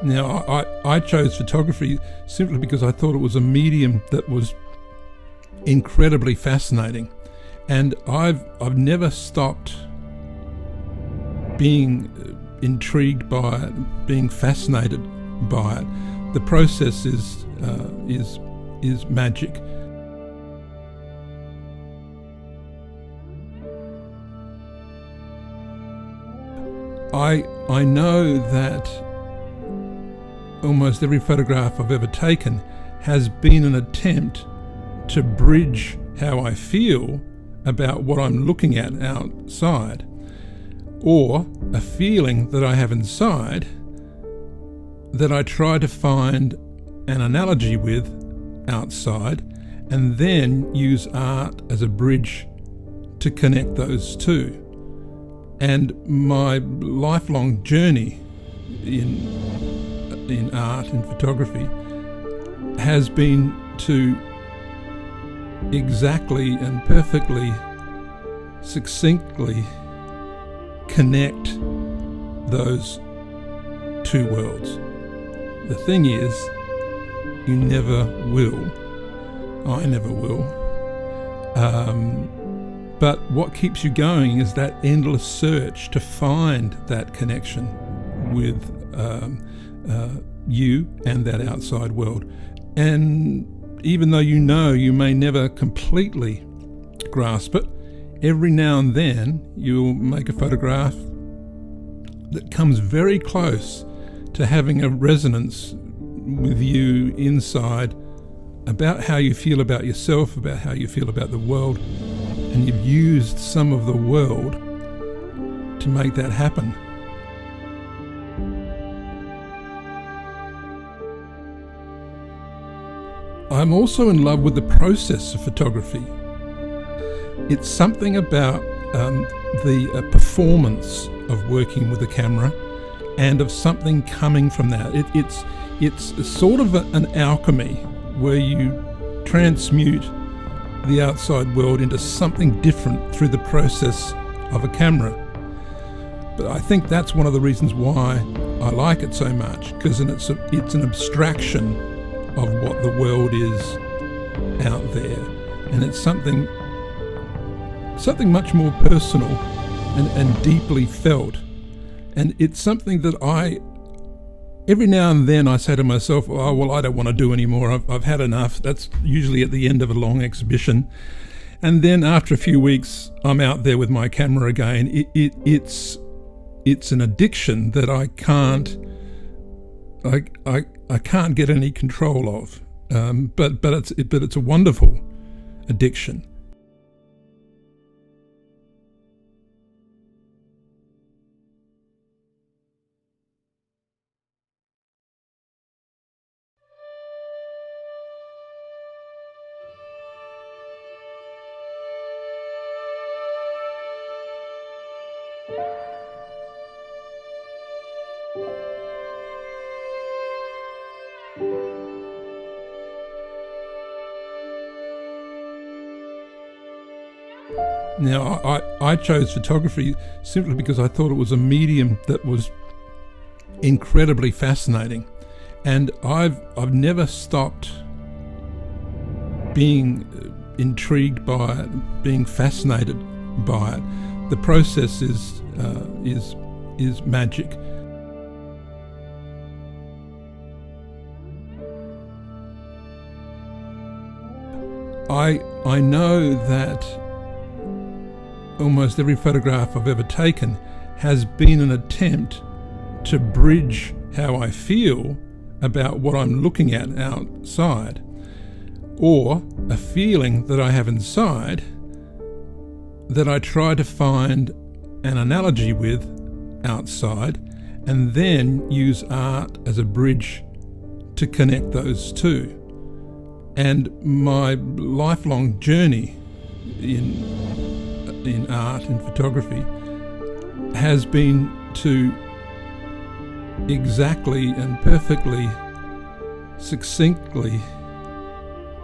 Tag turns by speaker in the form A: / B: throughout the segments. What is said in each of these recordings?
A: Now, I chose photography simply because I thought it was a medium that was incredibly fascinating, and I've never stopped being intrigued by it, being fascinated by it. The process is magic. I know that almost every photograph I've ever taken has been an attempt to bridge how I feel about what I'm looking at outside, or a feeling that I have inside that I try to find an analogy with outside, and then use art as a bridge to connect those two. And my lifelong journey in art and photography has been to exactly and perfectly, succinctly connect those two worlds. The thing is, you never will. I never will. But what keeps you going is that endless search to find that connection with you and that outside world. And even though you may never completely grasp it, every now and then you'll make a photograph that comes very close to having a resonance with you inside about how you feel about yourself, about how you feel about the world, and you've used some of the world to make that happen. I'm also in love with the process of photography. It's something about the performance of working with a camera and of something coming from that. It's sort of an alchemy where you transmute the outside world into something different through the process of a camera. But I think that's one of the reasons why I like it so much, because it's an abstraction of what the world is out there, and it's something much more personal and deeply felt. And it's something that every now and then I say to myself, oh, well, I don't want to do anymore. I've had enough. That's usually at the end of a long exhibition. And then after a few weeks, I'm out there with my camera again. It's an addiction that I can't get any control of. But it's a wonderful addiction. Now, I chose photography simply because I thought it was a medium that was incredibly fascinating, and I've never stopped being intrigued by it, being fascinated by it. The process is magic. I know that almost every photograph I've ever taken has been an attempt to bridge how I feel about what I'm looking at outside, or a feeling that I have inside that I try to find an analogy with outside, and then use art as a bridge to connect those two. And my lifelong journey in art and photography has been to exactly and perfectly, succinctly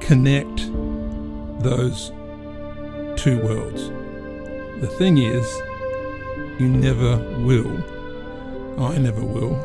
A: connect those two worlds. The thing is, you never will. I never will.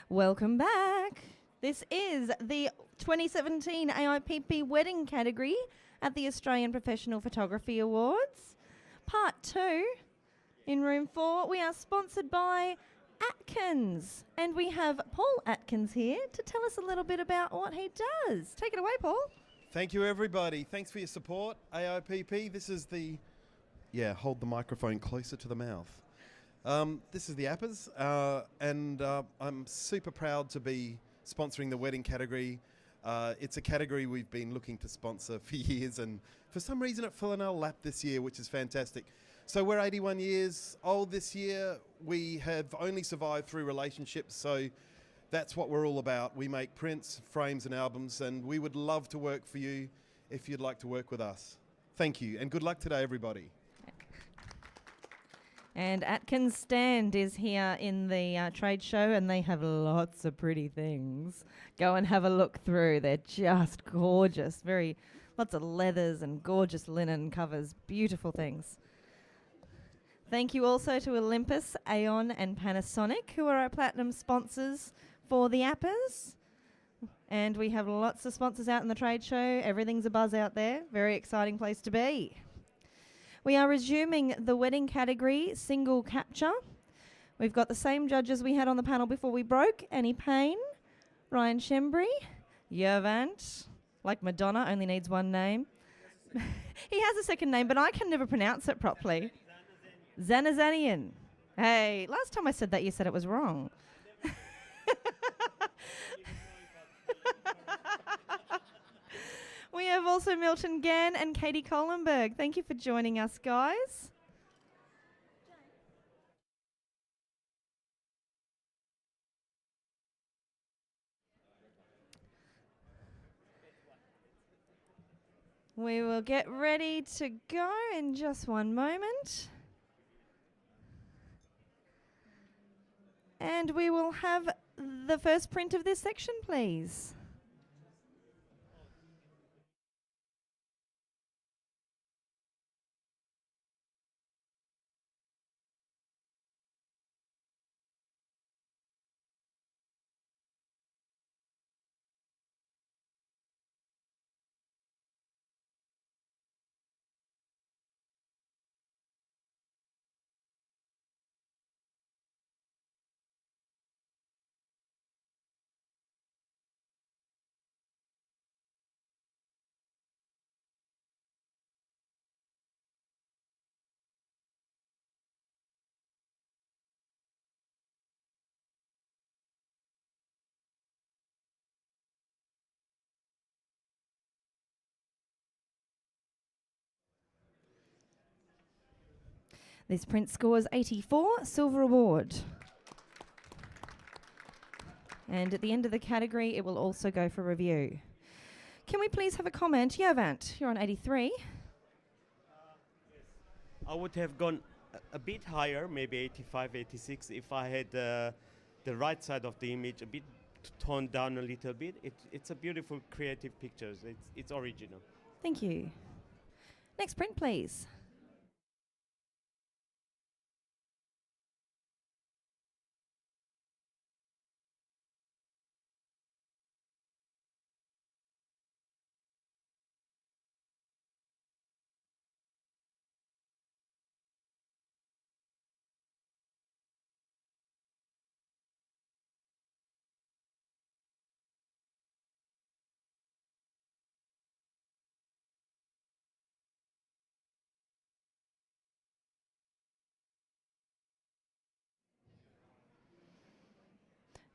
B: Welcome back. This is the 2017 AIPP wedding category at the Australian Professional Photography Awards. Part 2 in room 4. We are sponsored by Atkins, and we have Paul Atkins here to tell us a little bit about what he does. Take it away, Paul.
C: Thank you, everybody. Thanks for your support, AIPP. This is the... Yeah, hold the microphone closer to the mouth. This is the APPAs, and I'm super proud to be sponsoring the wedding category. It's a category we've been looking to sponsor for years, and for some reason it fell in our lap this year, which is fantastic. So we're 81 years old this year. We have only survived through relationships, so that's what we're all about. We make prints, frames and albums, and we would love to work for you if you'd like to work with us. Thank you, and good luck today, everybody.
B: And Atkins stand is here in the trade show, and they have lots of pretty things. Go and have a look through. They're just gorgeous. Lots of leathers and gorgeous linen covers. Beautiful things. Thank you also to Olympus, Aeon and Panasonic, who are our platinum sponsors for the APPAs. And we have lots of sponsors out in the trade show. Everything's a buzz out there. Very exciting place to be. We are resuming the wedding category, single capture. We've got the same judges we had on the panel before we broke. Annie Payne, Ryan Shembry, Yervant, like Madonna, only needs one name. He has a second name, but I can never pronounce it properly. Zanazanian. Hey, last time I said that, you said it was wrong. We have also Milton Gann and Katie Kohlenberg. Thank you for joining us, guys. We will get ready to go in just one moment. And we will have the first print of this section, please. This print scores 84, silver award. And at the end of the category, it will also go for review. Can we please have a comment? Yervant, you're on 83.
D: I would have gone a bit higher, maybe 85, 86, if I had the right side of the image a bit toned down a little bit. It's a beautiful, creative picture. It's original.
B: Thank you. Next print, please.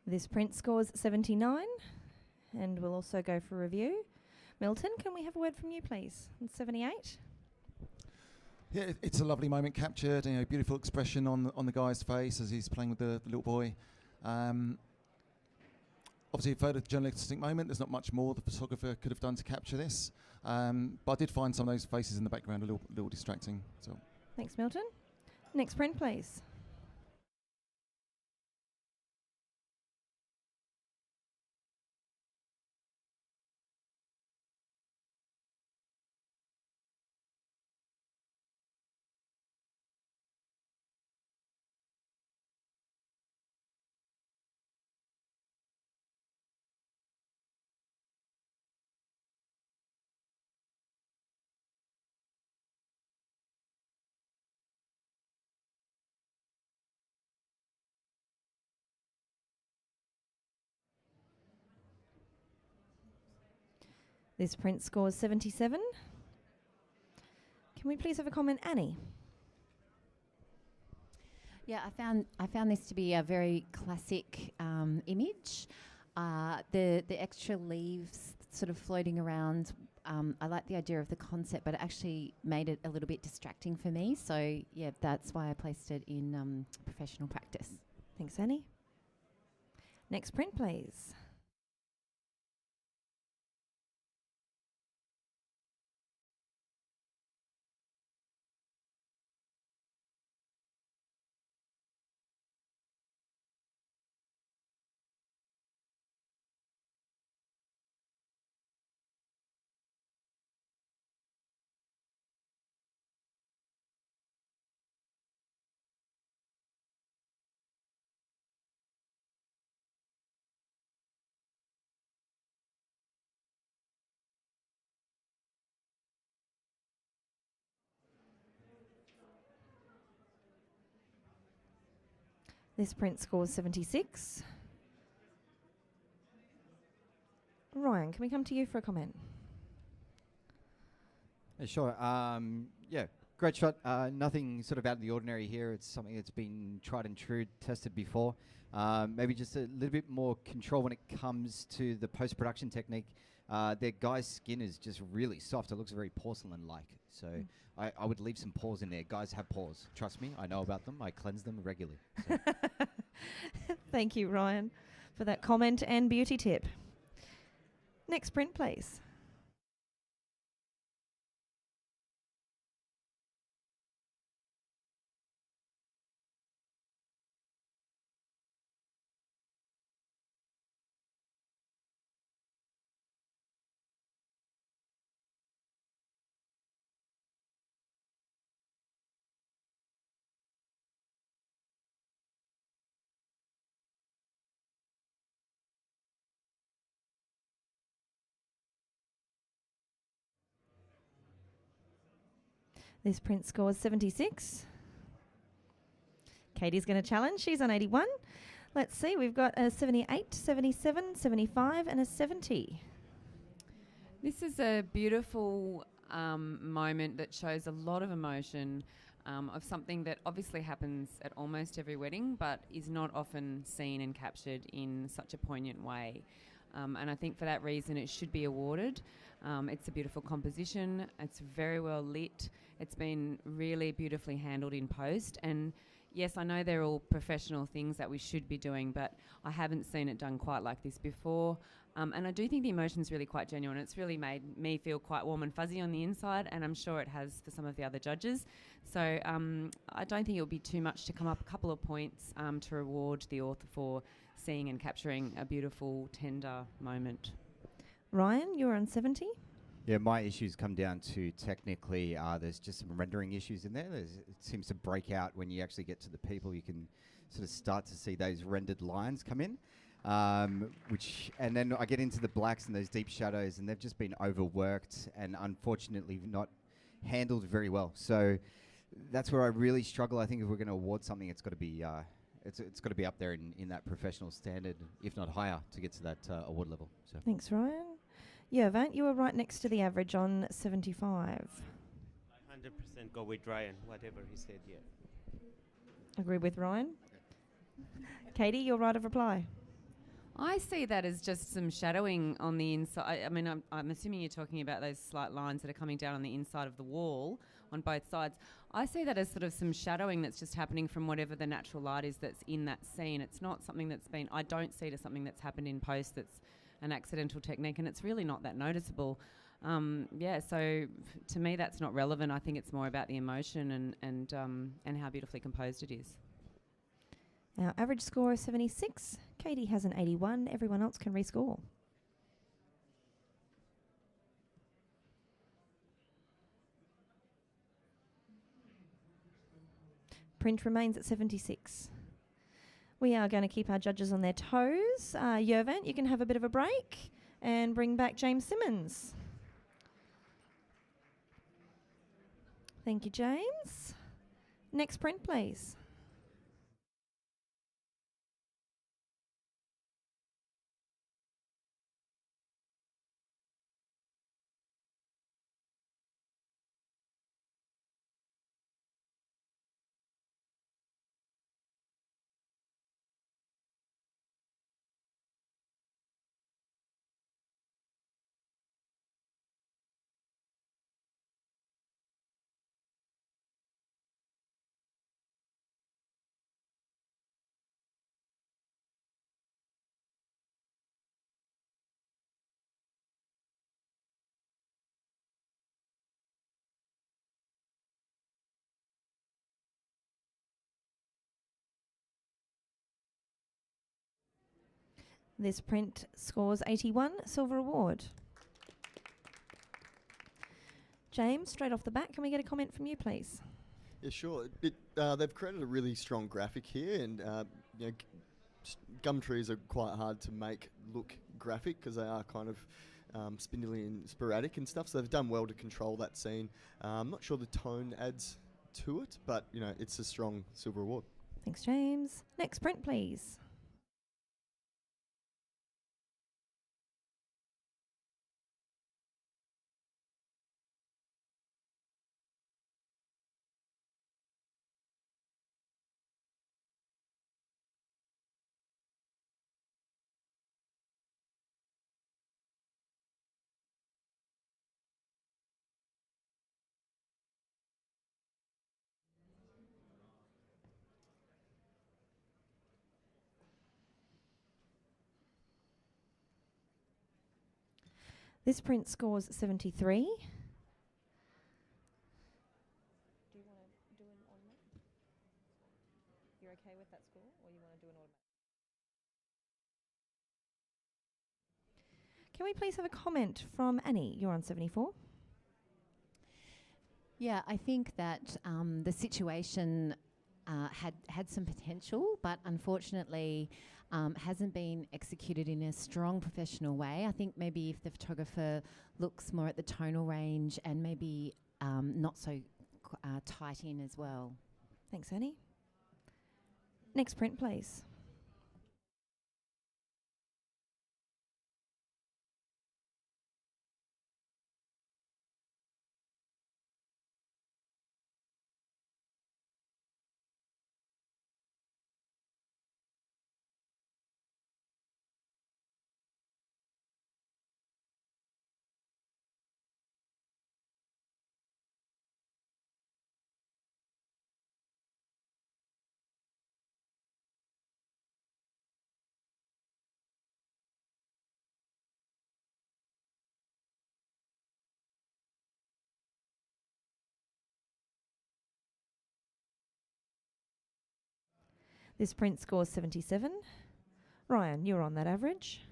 B: This print scores 79 and will also go for review. Milton, can we have a word from you, please? On 78.
E: Yeah, it's a lovely moment captured. You know, beautiful expression on the guy's face as he's playing with the little boy. Obviously, a photojournalistic moment. There's not much more the photographer could have done to capture this, but I did find some of those faces in the background a little distracting. So,
B: Thanks, Milton. Next print, please. This print scores 77. Can we please have a comment, Annie?
F: Yeah, I found this to be a very classic image. The extra leaves sort of floating around. I like the idea of the concept, but it actually made it a little bit distracting for me. So yeah, that's why I placed it in professional practice.
B: Thanks, Annie. Next print, please. This print scores 76. Ryan, can we come to you for a comment?
G: Yeah, sure. Yeah, great shot. Nothing sort of out of the ordinary here. It's something that's been tried and true, tested before. Maybe just a little bit more control when it comes to the post-production technique. Their guy's skin is just really soft. It looks very porcelain-like. So I would leave some pores in there. Guys have pores. Trust me, I know about them. I cleanse them regularly. So.
B: Thank you, Ryan, for that comment and beauty tip. Next print, please. This print scores 76. Katie's going to challenge. She's on 81. Let's see. We've got a 78, 77, 75 and a 70.
H: This is a beautiful moment that shows a lot of emotion of something that obviously happens at almost every wedding but is not often seen and captured in such a poignant way. And I think for that reason it should be awarded. It's a beautiful composition. It's very well lit. It's been really beautifully handled in post. And yes, I know they're all professional things that we should be doing, but I haven't seen it done quite like this before. And I do think the emotion's really quite genuine. It's really made me feel quite warm and fuzzy on the inside, and I'm sure it has for some of the other judges. So I don't think it would be too much to come up a couple of points to reward the author for seeing and capturing a beautiful, tender moment.
B: Ryan, you're on 70.
G: Yeah, my issues come down to technically there's just some rendering issues in there. It seems to break out when you actually get to the people. You can sort of start to see those rendered lines come in. And then I get into the blacks and those deep shadows, and they've just been overworked and unfortunately not handled very well. So that's where I really struggle. I think if we're going to award something, it's got to be it's got to be up there in that professional standard, if not higher, to get to that award level. So
B: Thanks, Ryan. Yeah, Vant, you were right next to the average on 75.
D: 100% go with Ryan, whatever he said, yeah.
B: Agree with Ryan. Katie, your right of reply.
H: I see that as just some shadowing on the inside. I mean, I'm assuming you're talking about those slight lines that are coming down on the inside of the wall on both sides. I see that as sort of some shadowing that's just happening from whatever the natural light is that's in that scene. It's not something that's been, I don't see it as something that's happened in post that's an accidental technique, and it's really not that noticeable. So to me that's not relevant. I think it's more about the emotion and how beautifully composed it is.
B: Our average score is 76. Katie has an 81. Everyone else can rescore. Print remains at 76. We are going to keep our judges on their toes. Yervant, you can have a bit of a break and bring back James Simmons. Thank you, James. Next print, please. This print scores 81, silver award. James, straight off the bat, can we get a comment from you, please?
I: Yeah, sure. They've created a really strong graphic here, and gum trees are quite hard to make look graphic because they are kind of spindly and sporadic and stuff. So they've done well to control that scene. I'm not sure the tone adds to it, but it's a strong silver award.
B: Thanks, James. Next print, please. This print scores 73. Do you want to do an automatic? You're okay with that score, or you want to do an automatic? Can we please have a comment from Annie? You're on 74.
F: Yeah, I think that the situation had some potential, but unfortunately hasn't been executed in a strong professional way. I think maybe if the photographer looks more at the tonal range and maybe not so tight in as well.
B: Thanks, Annie. Next print, please. This print scores 77. Ryan, you're on that average.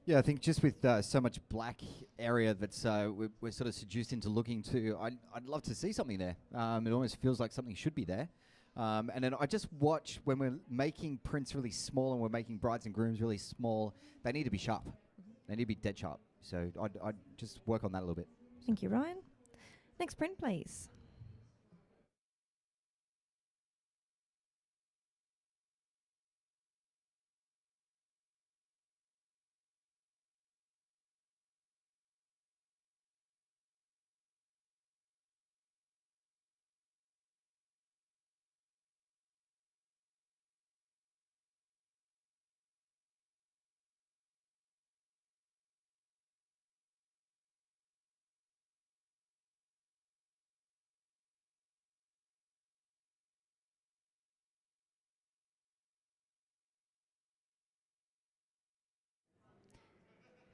G: Yeah, I think just with so much black area that's we're sort of seduced into looking to, I'd love to see something there. It almost feels like something should be there. And then I just watch when we're making prints really small and we're making brides and grooms really small, they need to be sharp. They need to be dead sharp. So I'd just work on that a little bit.
B: Thank you, Ryan. Next print, please.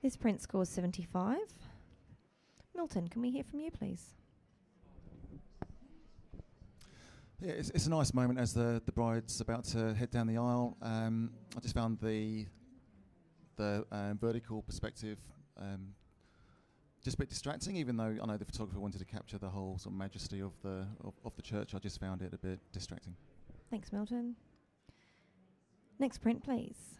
B: This print scores 75. Milton, can we hear from you, please?
E: Yeah, it's a nice moment as the bride's about to head down the aisle. I just found the vertical perspective just a bit distracting, even though I know the photographer wanted to capture the whole sort of majesty of the church. I just found it a bit distracting.
B: Thanks, Milton. Next print, please.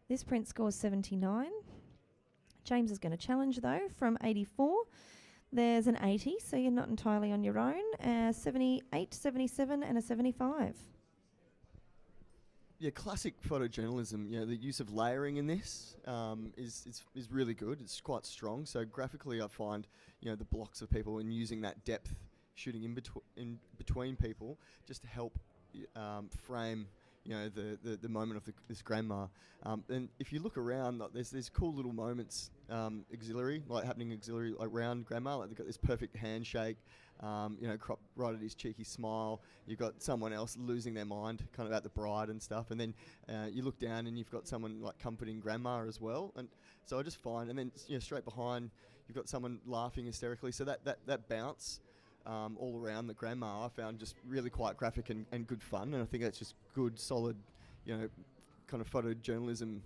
B: This print scores 79. James is going to challenge, though, from 84. There's an 80, so you're not entirely on your own. 78, 77, and a 75.
I: Yeah, classic photojournalism. You know, the use of layering in this is really good. It's quite strong. So graphically, I find the blocks of people and using that depth shooting in between people just to help frame the moment of this grandma. And if you look around, like, there's cool little moments happening auxiliary around grandma. Like, they've got this perfect handshake, cropped right at his cheeky smile. You've got someone else losing their mind kind of at the bride and stuff. And then you look down and you've got someone like comforting grandma as well. And so I just find, and then straight behind, you've got someone laughing hysterically. So that bounce all around the grandma I found just really quite graphic and good fun. And I think that's just good, solid, kind of photojournalism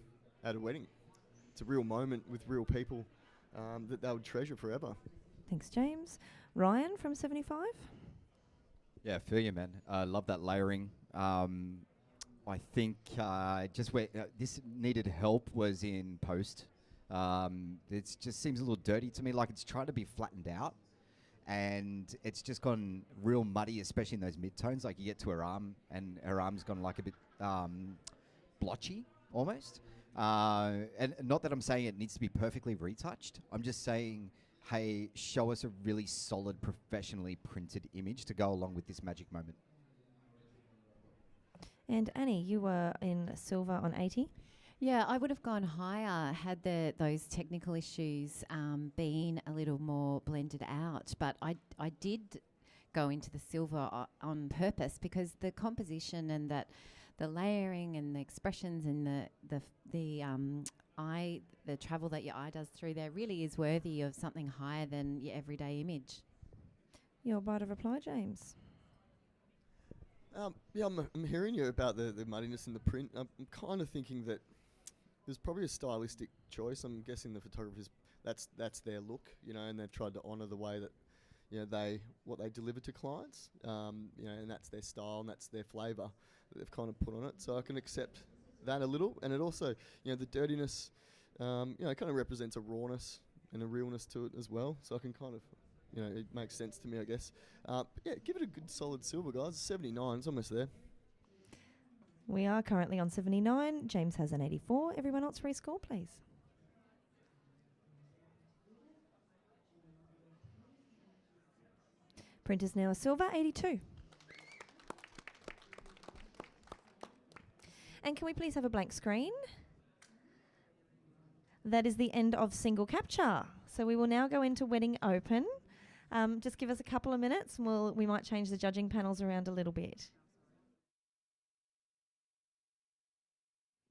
I: at a wedding. It's a real moment with real people that they would treasure forever.
B: Thanks, James. Ryan from 75?
G: Yeah, I feel you, man. I love that layering. I think just where this needed help was in post. It just seems a little dirty to me, like it's trying to be flattened out. And it's just gone real muddy, especially in those mid-tones. Like, you get to her arm, and her arm's gone like a bit blotchy, almost. And not that I'm saying it needs to be perfectly retouched. I'm just saying, hey, show us a really solid, professionally printed image to go along with this magic moment.
B: And Annie, you were in silver on 80.
F: Yeah, I would have gone higher had those technical issues been a little more blended out. But I did go into the silver on purpose, because the composition and the layering and the expressions and the travel that your eye does through there really is worthy of something higher than your everyday image.
B: Your bite of reply, James.
I: I'm hearing you about the muddiness in the print. I'm kind of thinking that there's probably a stylistic choice. I'm guessing the photographers, that's their look, and they've tried to honour the way that what they deliver to clients, and that's their style and that's their flavour that they've kind of put on it. So I can accept that a little, and it also, the dirtiness, it kind of represents a rawness and a realness to it as well. So I can kind of, it makes sense to me, I guess. Give it a good solid silver, guys. 79, it's almost there.
B: We are currently on 79. James has an 84. Everyone else rescore, please. Print is now a silver, 82. And can we please have a blank screen? That is the end of single capture. So we will now go into wedding open. Just give us a couple of minutes and we might change the judging panels around a little bit.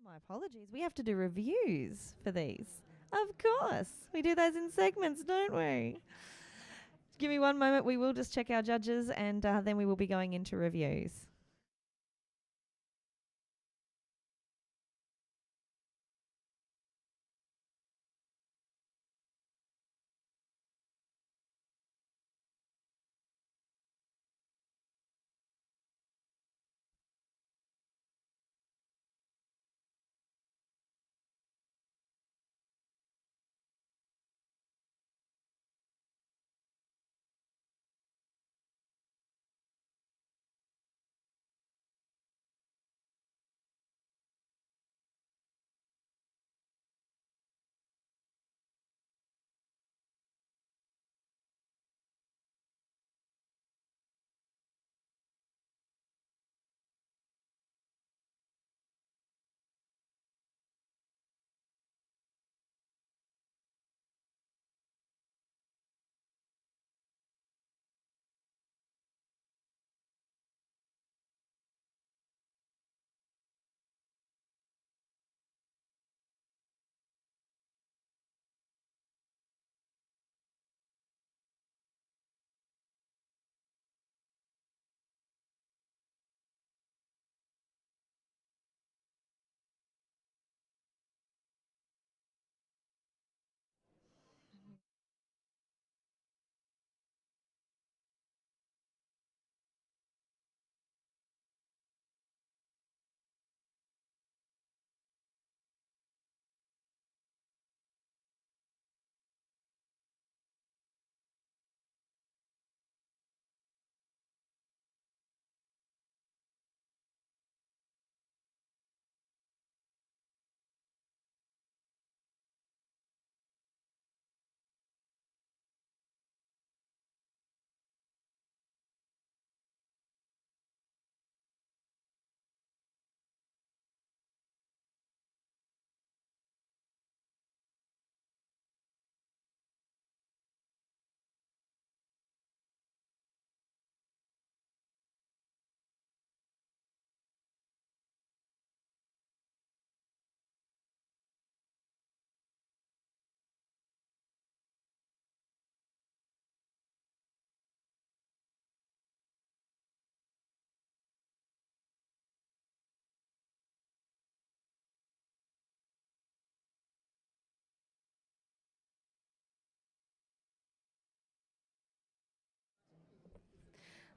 B: My apologies. We have to do reviews for these. Of course. We do those in segments, don't we? Give me one moment. We will just check our judges and then we will be going into reviews.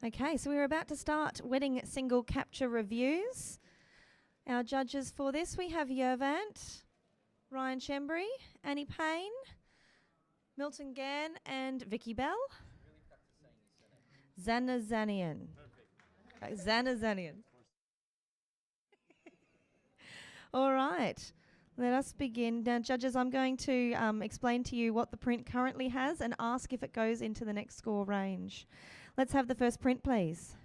B: Okay, so we're about to start wedding single capture reviews. Our judges for this, we have Yervant, Ryan Shembry, Annie Payne, Milton Gann and Vicky Bell. Zanazanian. Zanazanian. All right, let us begin. Now, judges, I'm going to explain to you what the print currently has and ask if it goes into the next score range. Let's have the first print, please.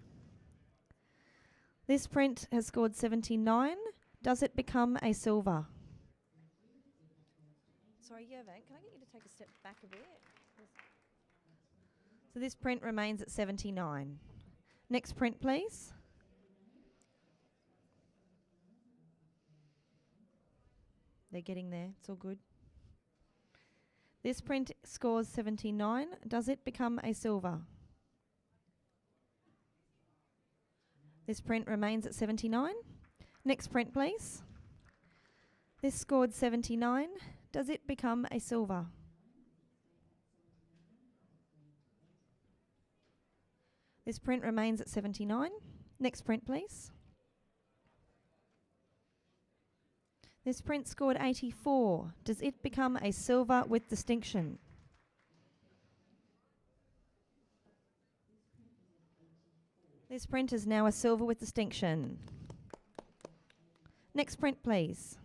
B: This print has scored 79. Does it become a silver? Sorry, Yervant, can I get you to take a step back a bit? So this print remains at 79. Next print, please. They're getting there. It's all good. This print scores 79. Does it become a silver? This print remains at 79. Next print, please. This scored 79. Does it become a silver? This print remains at 79. Next print, please. This print scored 84. Does it become a silver with distinction? This print is now a silver with distinction. Next print, please.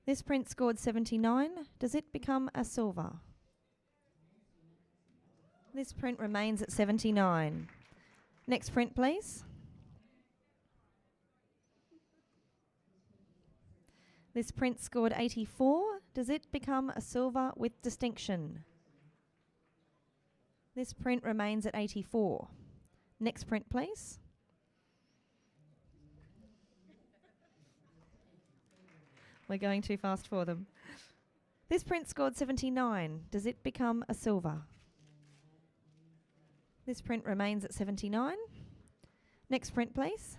B: This print scored 79. Does it become a silver? This print remains at 79. Next print, please. This print scored 84. Does it become a silver with distinction? This print remains at 84. Next print, please. We're going too fast for them. This print scored 79. Does it become a silver? This print remains at 79. Next print, please.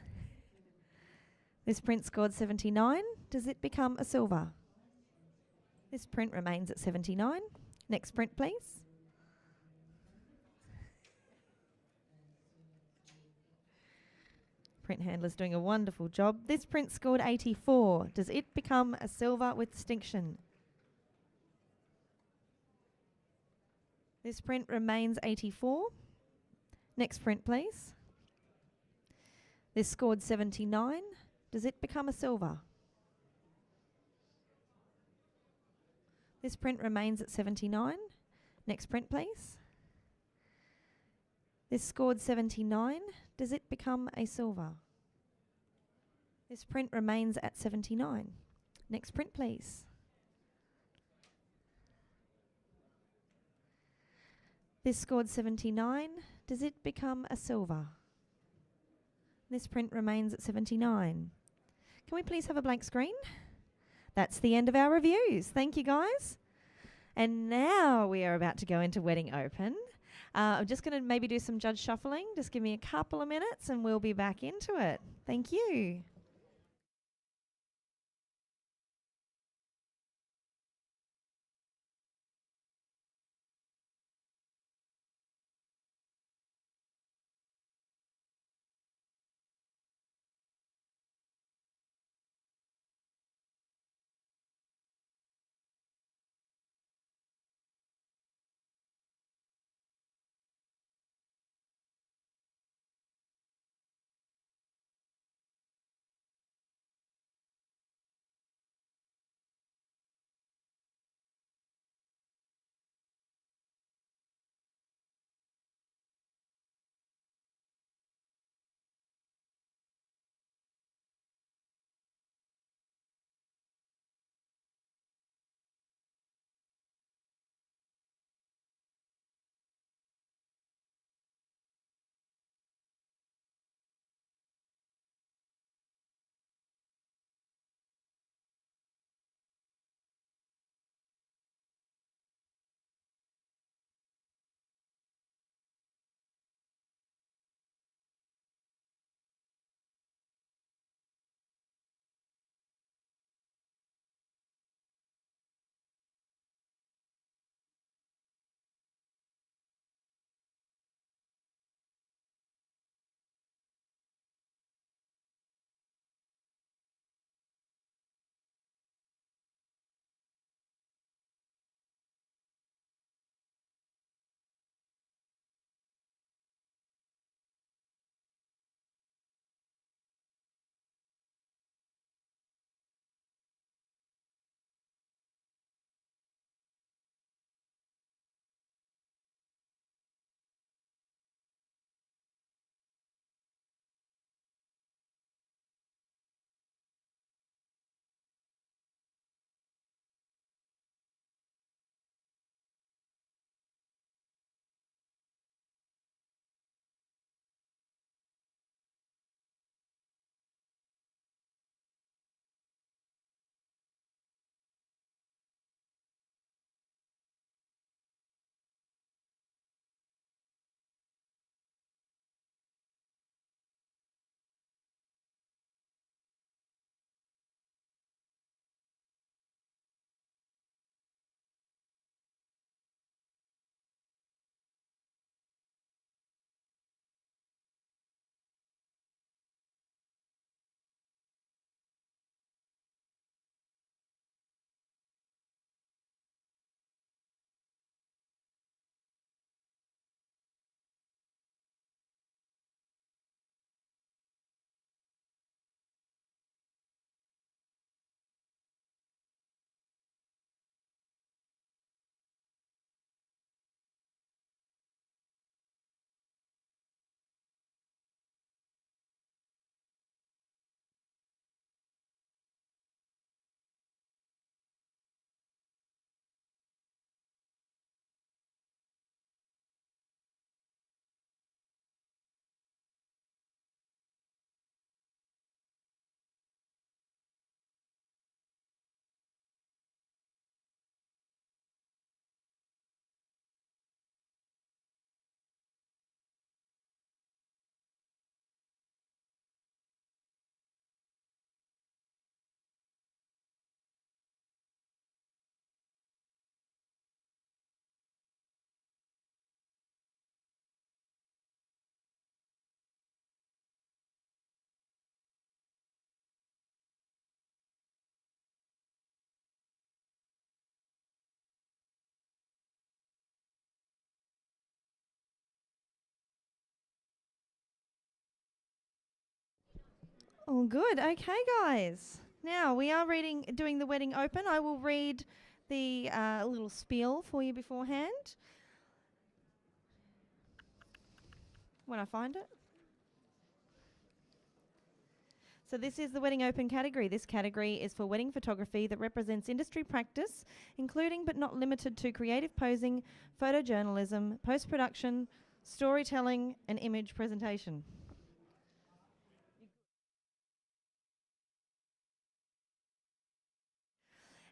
B: This print scored 79. Does it become a silver? This print remains at 79. Next print, please. Print handler's doing a wonderful job. This print scored 84. Does it become a silver with distinction? This print remains 84. Next print, please. This scored 79. Does it become a silver? This print remains at 79. Next print, please. This scored 79. Does it become a silver? This print remains at 79. Next print, please. This scored 79. Does it become a silver? This print remains at 79. Can we please have a blank screen? That's the end of our reviews. Thank you, guys. And now we are about to go into Wedding Open. I'm just going to maybe do some judge shuffling. Just give me a couple of minutes and we'll be back into it. Thank you. Oh, good. Okay, guys. Now we are doing the wedding open. I will read the little spiel for you beforehand when I find it. So this is the wedding open category. This category is for wedding photography that represents industry practice, including but not limited to creative posing, photojournalism, post-production, storytelling, and image presentation.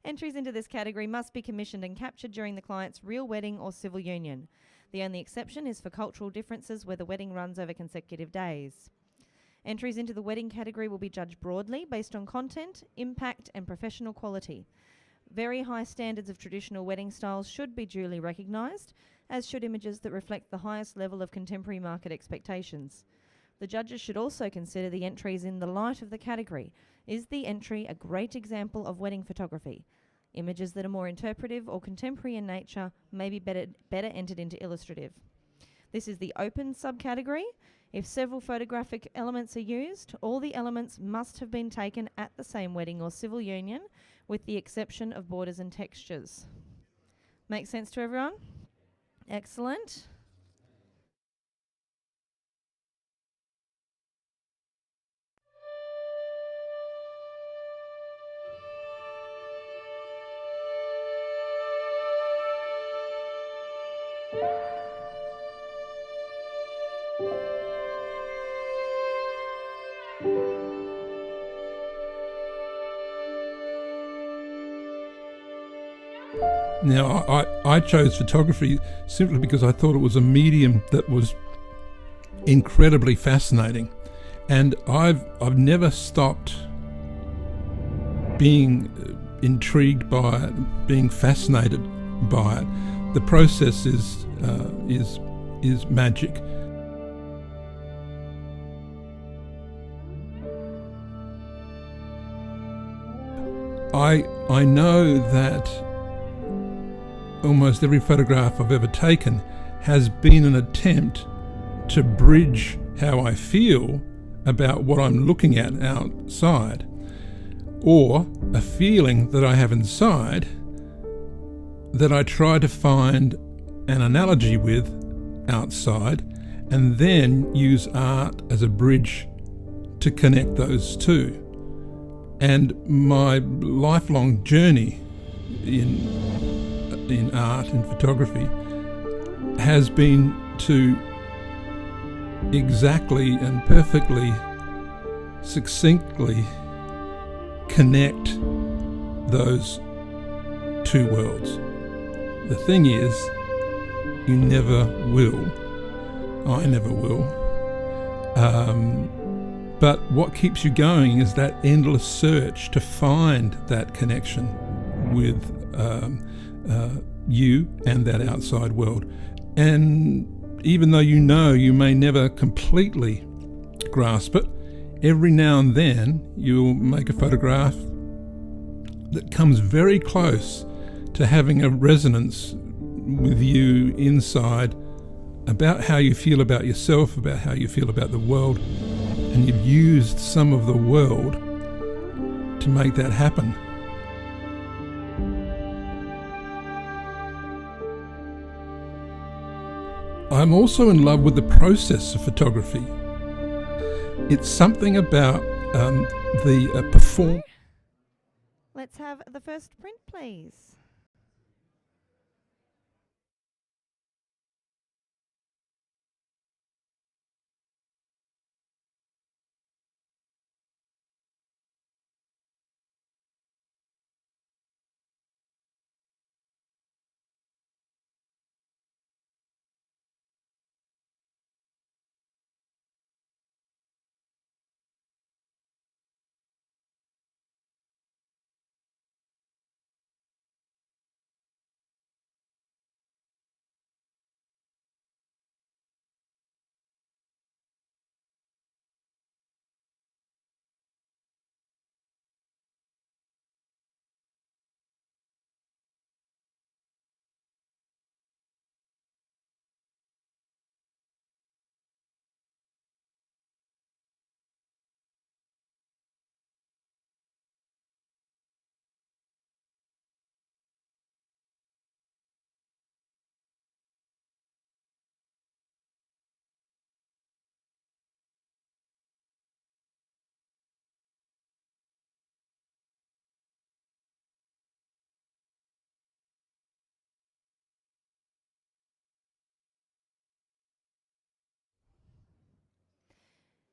B: Entries into this category must be commissioned and captured during the client's real wedding or civil union. The only exception is for cultural differences where the wedding runs over consecutive days. Entries into the wedding category will be judged broadly based on content, impact, and professional quality. Very high standards of traditional wedding styles should be duly recognised, as should images that reflect the highest level of contemporary market expectations. The judges should also consider the entries in the light of the category. Is the entry a great example of wedding photography? Images that are more interpretive or contemporary in nature may be better entered into illustrative. This is the open subcategory. If several photographic elements are used, all the elements must have been taken at the same wedding or civil union, with the exception of borders and textures. Make sense to everyone? Excellent.
A: Now, I chose photography simply because I thought it was a medium that was incredibly fascinating, and I've never stopped being intrigued by it, being fascinated by it. The process is magic. I know that almost every photograph I've ever taken has been an attempt to bridge how I feel about what I'm looking at outside, or a feeling that I have inside that I try to find an analogy with outside, and then use art as a bridge to connect those two. And my lifelong journey in art and photography has been to exactly and perfectly, succinctly connect those two worlds. The thing is, you never will. I never will. But what keeps you going is that endless search to find that connection with you and that outside world. And even though you may never completely grasp it, every now and then you'll make a photograph that comes very close to having a resonance with you inside about how you feel about yourself, about how you feel about the world, and you've used some of the world to make that happen. I'm also in love with the process of photography. It's something about the perform.
B: Let's have the first print, please.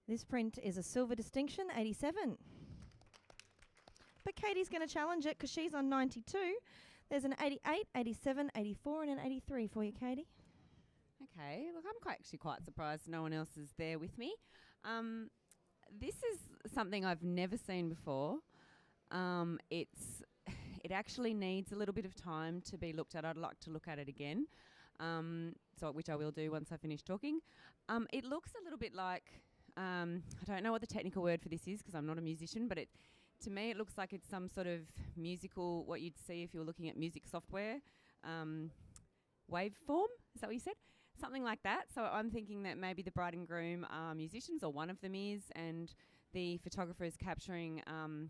B: This print is a silver distinction, 87. But Katie's going to challenge it because she's on 92. There's an 88, 87, 84 and an 83 for you, Katie.
H: Okay, look, I'm actually quite surprised no one else is there with me. This is something I've never seen before. It actually needs a little bit of time to be looked at. I'd like to look at it again, which I will do once I finish talking. It looks a little bit like, I don't know what the technical word for this is because I'm not a musician, but to me it looks like it's some sort of musical, what you'd see if you were looking at music software, waveform, is that what you said? Something like that. So I'm thinking that maybe the bride and groom are musicians, or one of them is, and the photographer is capturing an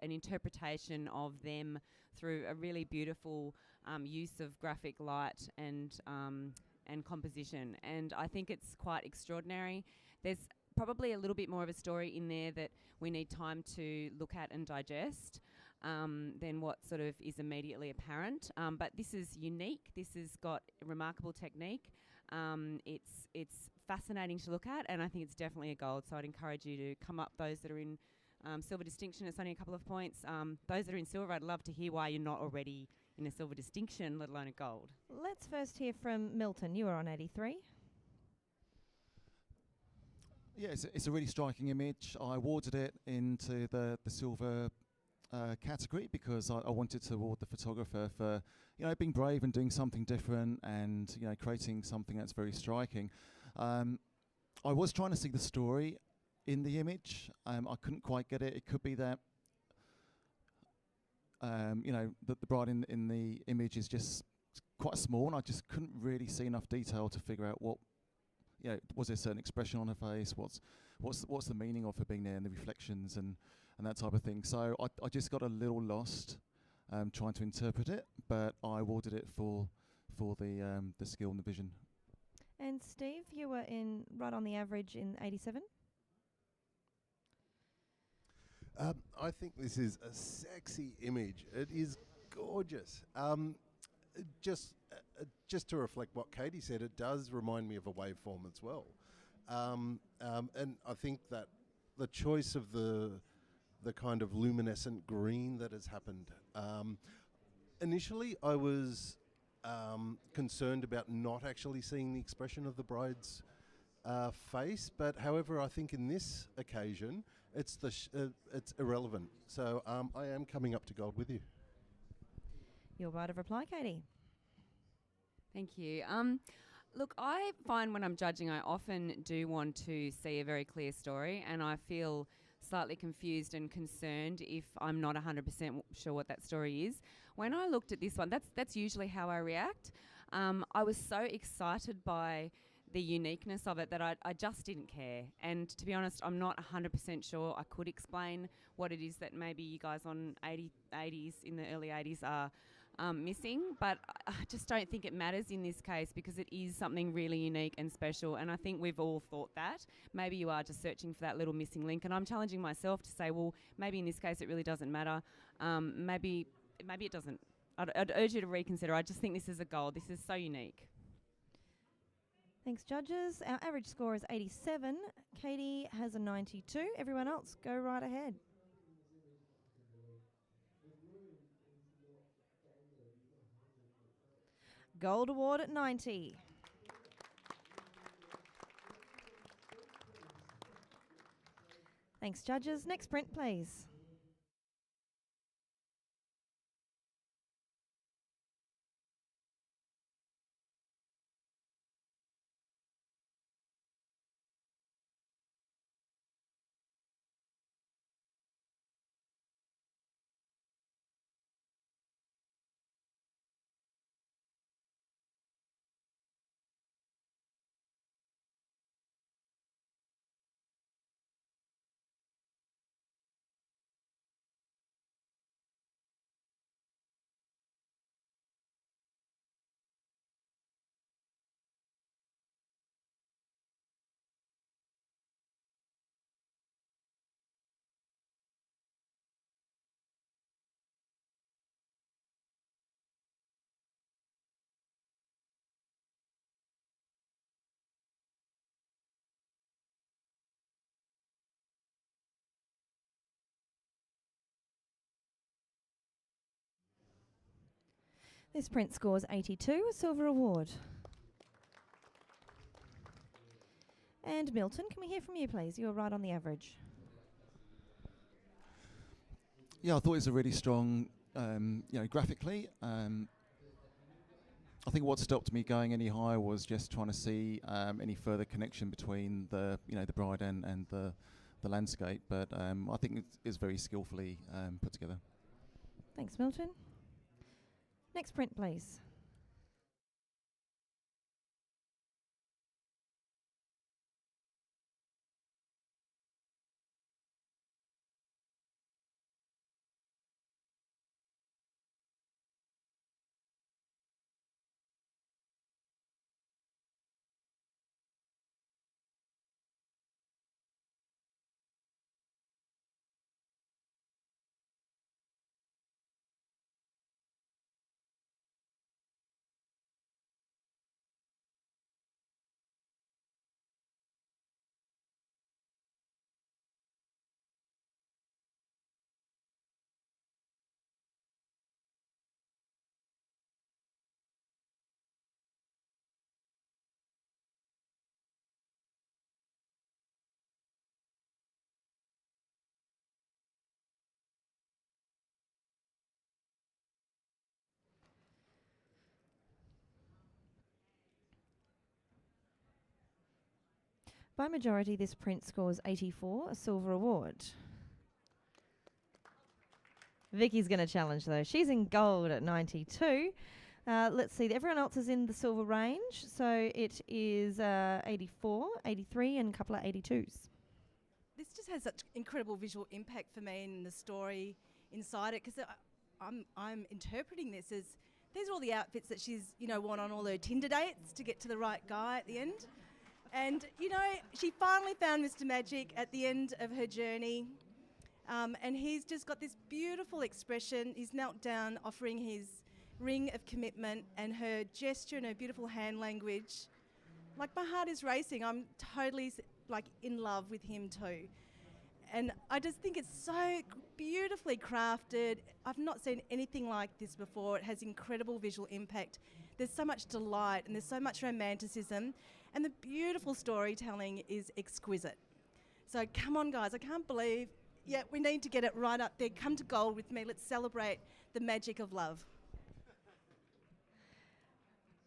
H: interpretation of them through a really beautiful use of graphic light and composition. And I think it's quite extraordinary. There's probably a little bit more of a story in there that we need time to look at and digest than what sort of is immediately apparent. But this is unique. This has got remarkable technique. It's fascinating to look at, and I think it's definitely a gold. So I'd encourage you to come up, those that are in silver distinction. It's only a couple of points. Those that are in silver, I'd love to hear why you're not already in a silver distinction, let alone a gold.
B: Let's first hear from Milton. You were on 83.
E: Yeah, it's a really striking image. I awarded it into the silver category because I wanted to award the photographer for, being brave and doing something different and, creating something that's very striking. I was trying to see the story in the image. I couldn't quite get it. It could be that, that the bride in the image is just quite small, and I just couldn't really see enough detail to figure out what, was there a certain expression on her face? What's the meaning of her being there and the reflections and that type of thing? So I just got a little lost trying to interpret it, but I awarded it for the skill and the vision.
B: And Steve, you were right on the average in 87.
C: I think this is a sexy image. It is gorgeous. Just to reflect what Katie said, it does remind me of a waveform as well. And I think that the choice of the kind of luminescent green that has happened. Initially, I was concerned about not actually seeing the expression of the bride's face, but however, I think in this occasion, it's irrelevant. So I am coming up to gold with you.
B: Your right of reply, Katie.
H: Thank you. Look, I find when I'm judging, I often do want to see a very clear story, and I feel slightly confused and concerned if I'm not 100% sure what that story is. When I looked at this one, that's usually how I react. I was so excited by the uniqueness of it that I just didn't care. And to be honest, I'm not 100% sure I could explain what it is that maybe you guys on 80s, in the early 80s are missing, but I just don't think it matters in this case because it is something really unique and special, and I think we've all thought that. Maybe you are just searching for that little missing link, and I'm challenging myself to say, well, maybe in this case it really doesn't matter. Maybe it doesn't. I'd urge you to reconsider. I just think this is a gold. This is so unique.
B: Thanks, judges. Our average score is 87. Katie has a 92. Everyone else, go right ahead. Gold award at 90. Thanks, judges. Next print, please. This print scores 82, a silver award. And Milton, can we hear from you, please? You were right on the average.
E: Yeah, I thought it was a really strong, graphically. I think what stopped me going any higher was just trying to see any further connection between the bride and the landscape. But I think it's very skillfully put together.
B: Thanks, Milton. Next print, please. By majority, this print scores 84, a silver award. Vicky's going to challenge, though. She's in gold at 92. Let's see. Everyone else is in the silver range. So it is 84, 83, and a couple of 82s.
J: This just has such incredible visual impact for me in the story inside it, because I'm interpreting this as these are all the outfits that she's worn on all her Tinder dates to get to the right guy at the end. And, she finally found Mr. Magic at the end of her journey. And he's just got this beautiful expression. He's knelt down offering his ring of commitment, and her gesture and her beautiful hand language. Like, my heart is racing. I'm totally, in love with him too. And I just think it's so beautifully crafted. I've not seen anything like this before. It has incredible visual impact. There's so much delight and there's so much romanticism. And the beautiful storytelling is exquisite. So come on, guys, I can't believe, we need to get it right up there. Come to gold with me. Let's celebrate the magic of love.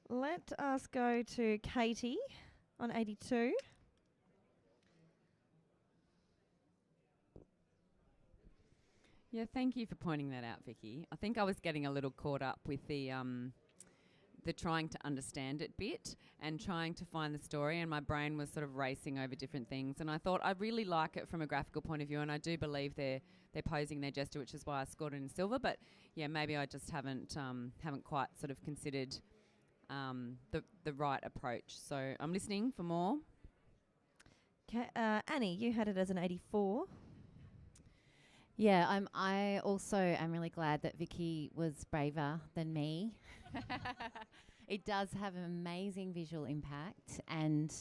B: Let us go to Katie on 82.
H: Yeah, thank you for pointing that out, Vicky. I think I was getting a little caught up with the trying to understand it bit and trying to find the story, and my brain was sort of racing over different things. And I thought I really like it from a graphical point of view, and I do believe they're posing their gesture, which is why I scored it in silver. But yeah, maybe I just haven't quite sort of considered the right approach. So I'm listening for more.
B: Annie, you had it as an 84.
F: Yeah, I also am really glad that Vicky was braver than me. It does have an amazing visual impact and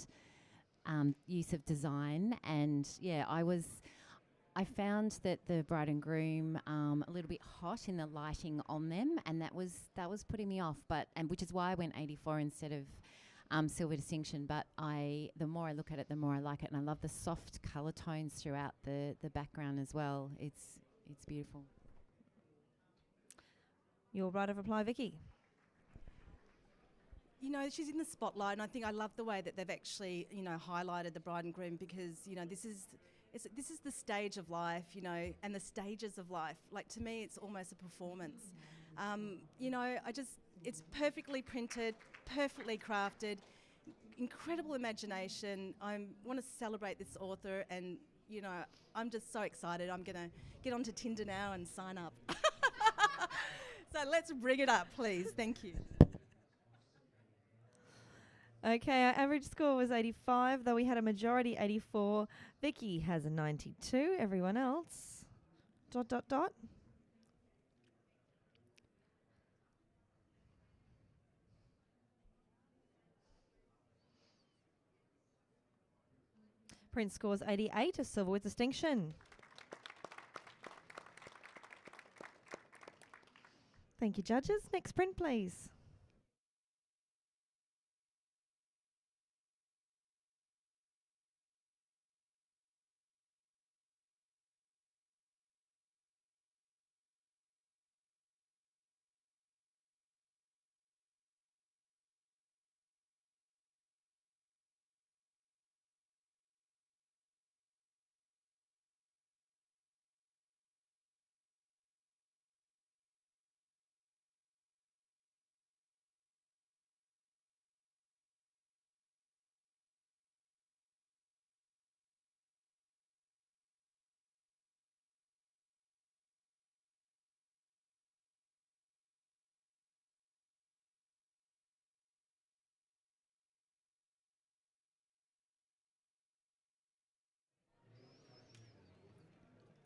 F: use of design. And yeah, I found that the bride and groom a little bit hot in the lighting on them, and that was putting me off. And which is why I went 84 instead of silver distinction. But the more I look at it, the more I like it, and I love the soft colour tones throughout the background as well. It's beautiful.
B: Your right of reply, Vicky.
J: She's in the spotlight, and I think I love the way that they've actually, highlighted the bride and groom, because, this is the stage of life, and the stages of life. Like, to me, it's almost a performance. It's perfectly printed, perfectly crafted, incredible imagination. I want to celebrate this author, and, I'm just so excited. I'm going to get onto Tinder now and sign up. So let's bring it up, please. Thank you.
B: Okay, our average score was 85, though we had a majority 84. Vicky has a 92. Everyone else, ... Print scores 88, a silver with distinction. Thank you, judges. Next print, please.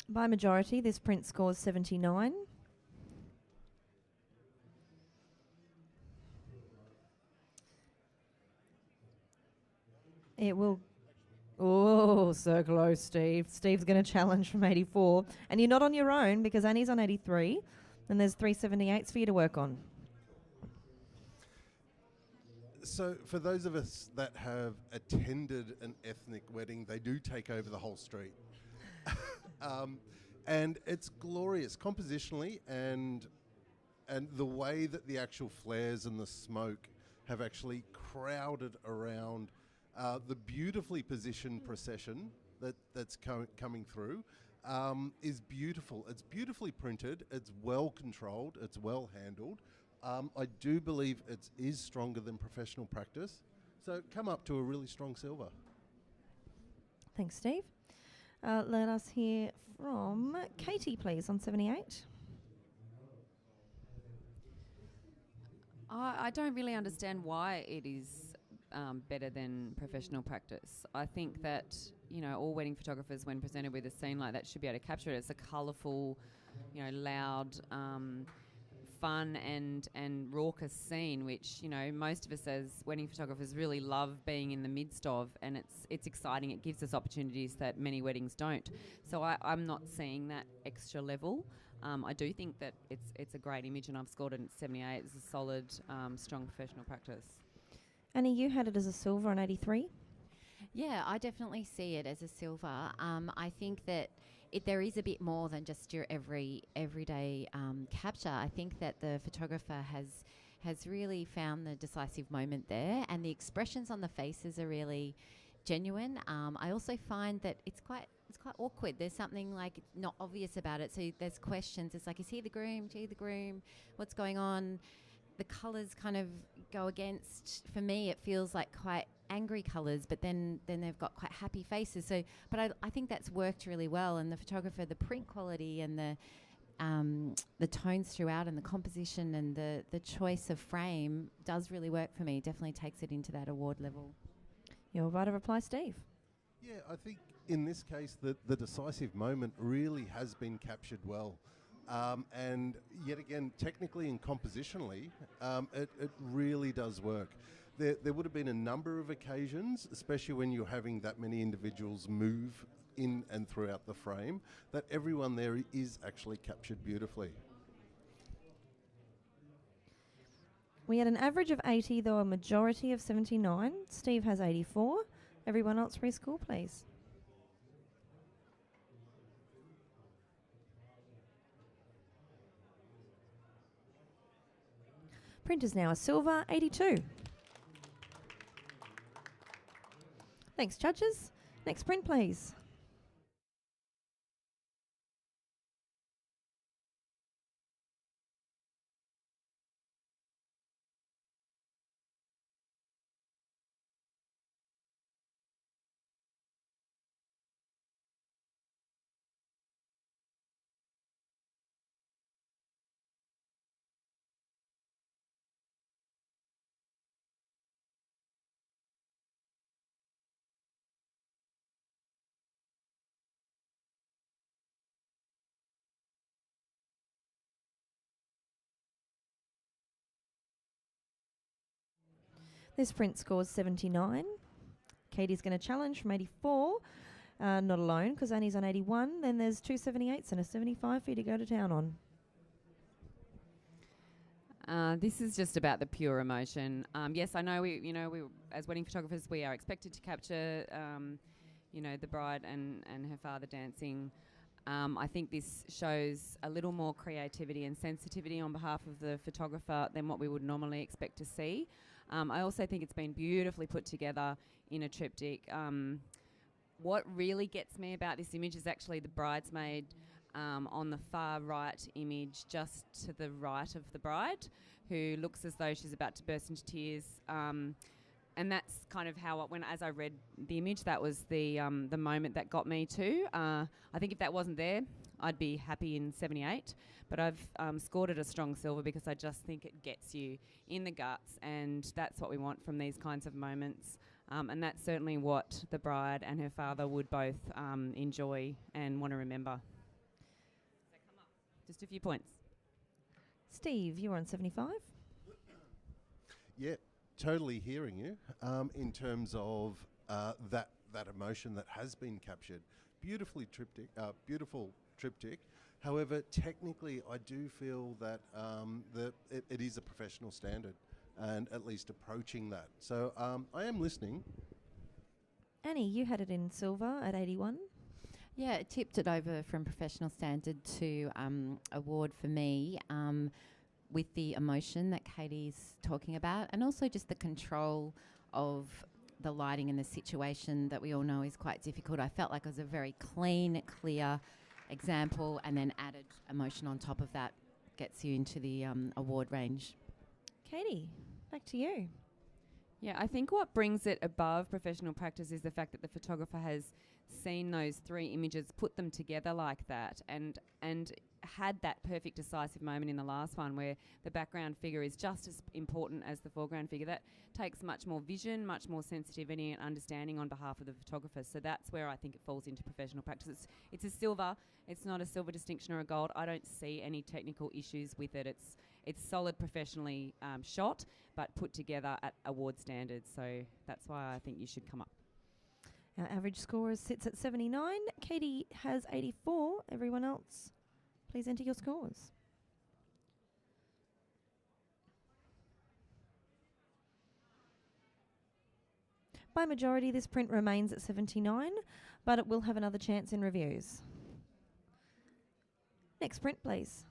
B: By majority, this print scores 79. It will... Oh, so close, Steve. Steve's going to challenge from 84. And you're not on your own because Annie's on 83. And there's 378s for you to work on.
C: So for those of us that have attended an ethnic wedding, they do take over the whole street. And it's glorious compositionally, and the way that the actual flares and the smoke have actually crowded around the beautifully positioned procession that's coming through is beautiful. It's beautifully printed, it's well controlled, it's well handled. I do believe it is stronger than professional practice. So come up to a really strong silver.
B: Thanks, Steve. Let us hear from Katie, please, on 78.
H: I don't really understand why it is better than professional practice. I think that, you know, all wedding photographers, when presented with a scene like that, should be able to capture it. It's a colourful, you know, loud, fun and raucous scene, which, you know, most of us as wedding photographers really love being in the midst of, and it's exciting. It gives us opportunities that many weddings don't. So I'm not seeing that extra level. I do think that it's a great image, and I've scored it at 78. It's a solid, strong professional practice.
B: Annie, you had it as a silver on 83.
F: Yeah, I definitely see it as a silver. I think that there is a bit more than just your everyday capture. I think that the photographer has really found the decisive moment there, and the expressions on the faces are really genuine. I also find that it's quite awkward. There's something like not obvious about it. So there's questions. It's like, is he the groom? Gee, the groom? What's going on? The colours kind of go against, for me, it feels like quite angry colours, but then they've got quite happy faces. So, but I think that's worked really well, and the photographer, the print quality and the tones throughout and the composition and the choice of frame does really work for me. Definitely takes it into that award level.
B: Your right of reply, Steve.
C: Yeah, I think in this case the decisive moment really has been captured well. And yet again, technically and compositionally, it really does work. There would have been a number of occasions, especially when you're having that many individuals move in and throughout the frame, that everyone there is actually captured beautifully.
B: We had an average of 80, though a majority of 79. Steve has 84. Everyone else rescore, please. Print is now a silver, 82. Thanks, judges. Next print, please. This print scores 79. Katie's going to challenge from 84. Not alone, because Annie's on 81. Then there's two 78s and a 75 for you to go to town on.
H: This is just about the pure emotion. Yes, I know we as wedding photographers, we are expected to capture, the bride and her father dancing. I think this shows a little more creativity and sensitivity on behalf of the photographer than what we would normally expect to see. I also think it's been beautifully put together in a triptych. What really gets me about this image is actually the bridesmaid on the far right image, just to the right of the bride, who looks as though she's about to burst into tears. And that's kind of how, as I read the image, that was the moment that got me too. I think if that wasn't there, I'd be happy in 78. But I've scored it a strong silver because I just think it gets you in the guts, and that's what we want from these kinds of moments. And that's certainly what the bride and her father would both enjoy and want to remember. So come up. Just a few points.
B: Steve, you were on 75.
K: Yeah, totally hearing you in terms of that emotion that has been captured. Beautiful triptych. However, technically, I do feel that it is a professional standard, and at least approaching that. So I am listening.
B: Annie, you had it in silver at 81.
F: Yeah, it tipped it over from professional standard to award for me, with the emotion that Katie's talking about, and also just the control of the lighting and the situation that we all know is quite difficult. I felt like it was a very clean, clear example, and then added emotion on top of that gets you into the award range.
B: Katie, back to you.
H: Yeah, I think what brings it above professional practice is the fact that the photographer has seen those three images, put them together like that, and had that perfect decisive moment in the last one where the background figure is just as important as the foreground figure. That takes much more vision, much more sensitivity and understanding on behalf of the photographer. So that's where I think it falls into professional practice. It's a silver. It's not a silver distinction or a gold. I don't see any technical issues with it. It's solid, professionally shot, but put together at award standards. So that's why I think you should come up.
B: Our average score sits at 79. Katie has 84. Everyone else, please enter your scores. By majority, this print remains at 79, but it will have another chance in reviews. Next print, please.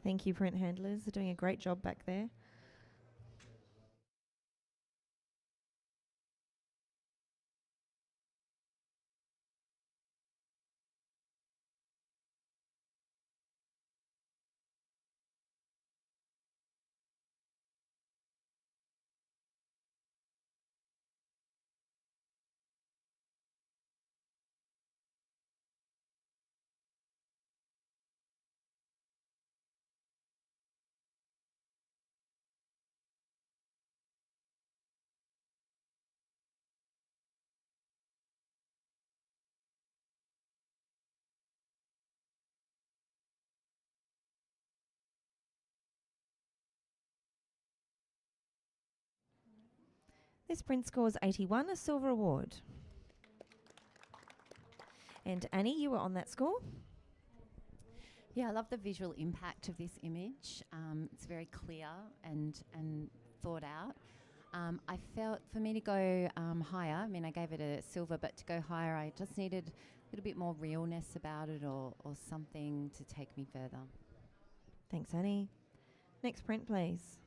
B: Thank you, print handlers. They're doing a great job back there. This print scores 81, a silver award. And Annie, you were on that score.
F: Yeah, I love the visual impact of this image. It's very clear and thought out. I felt for me to go higher, I mean, I gave it a silver, but to go higher, I just needed a little bit more realness about it or something to take me further.
B: Thanks, Annie. Next print, please.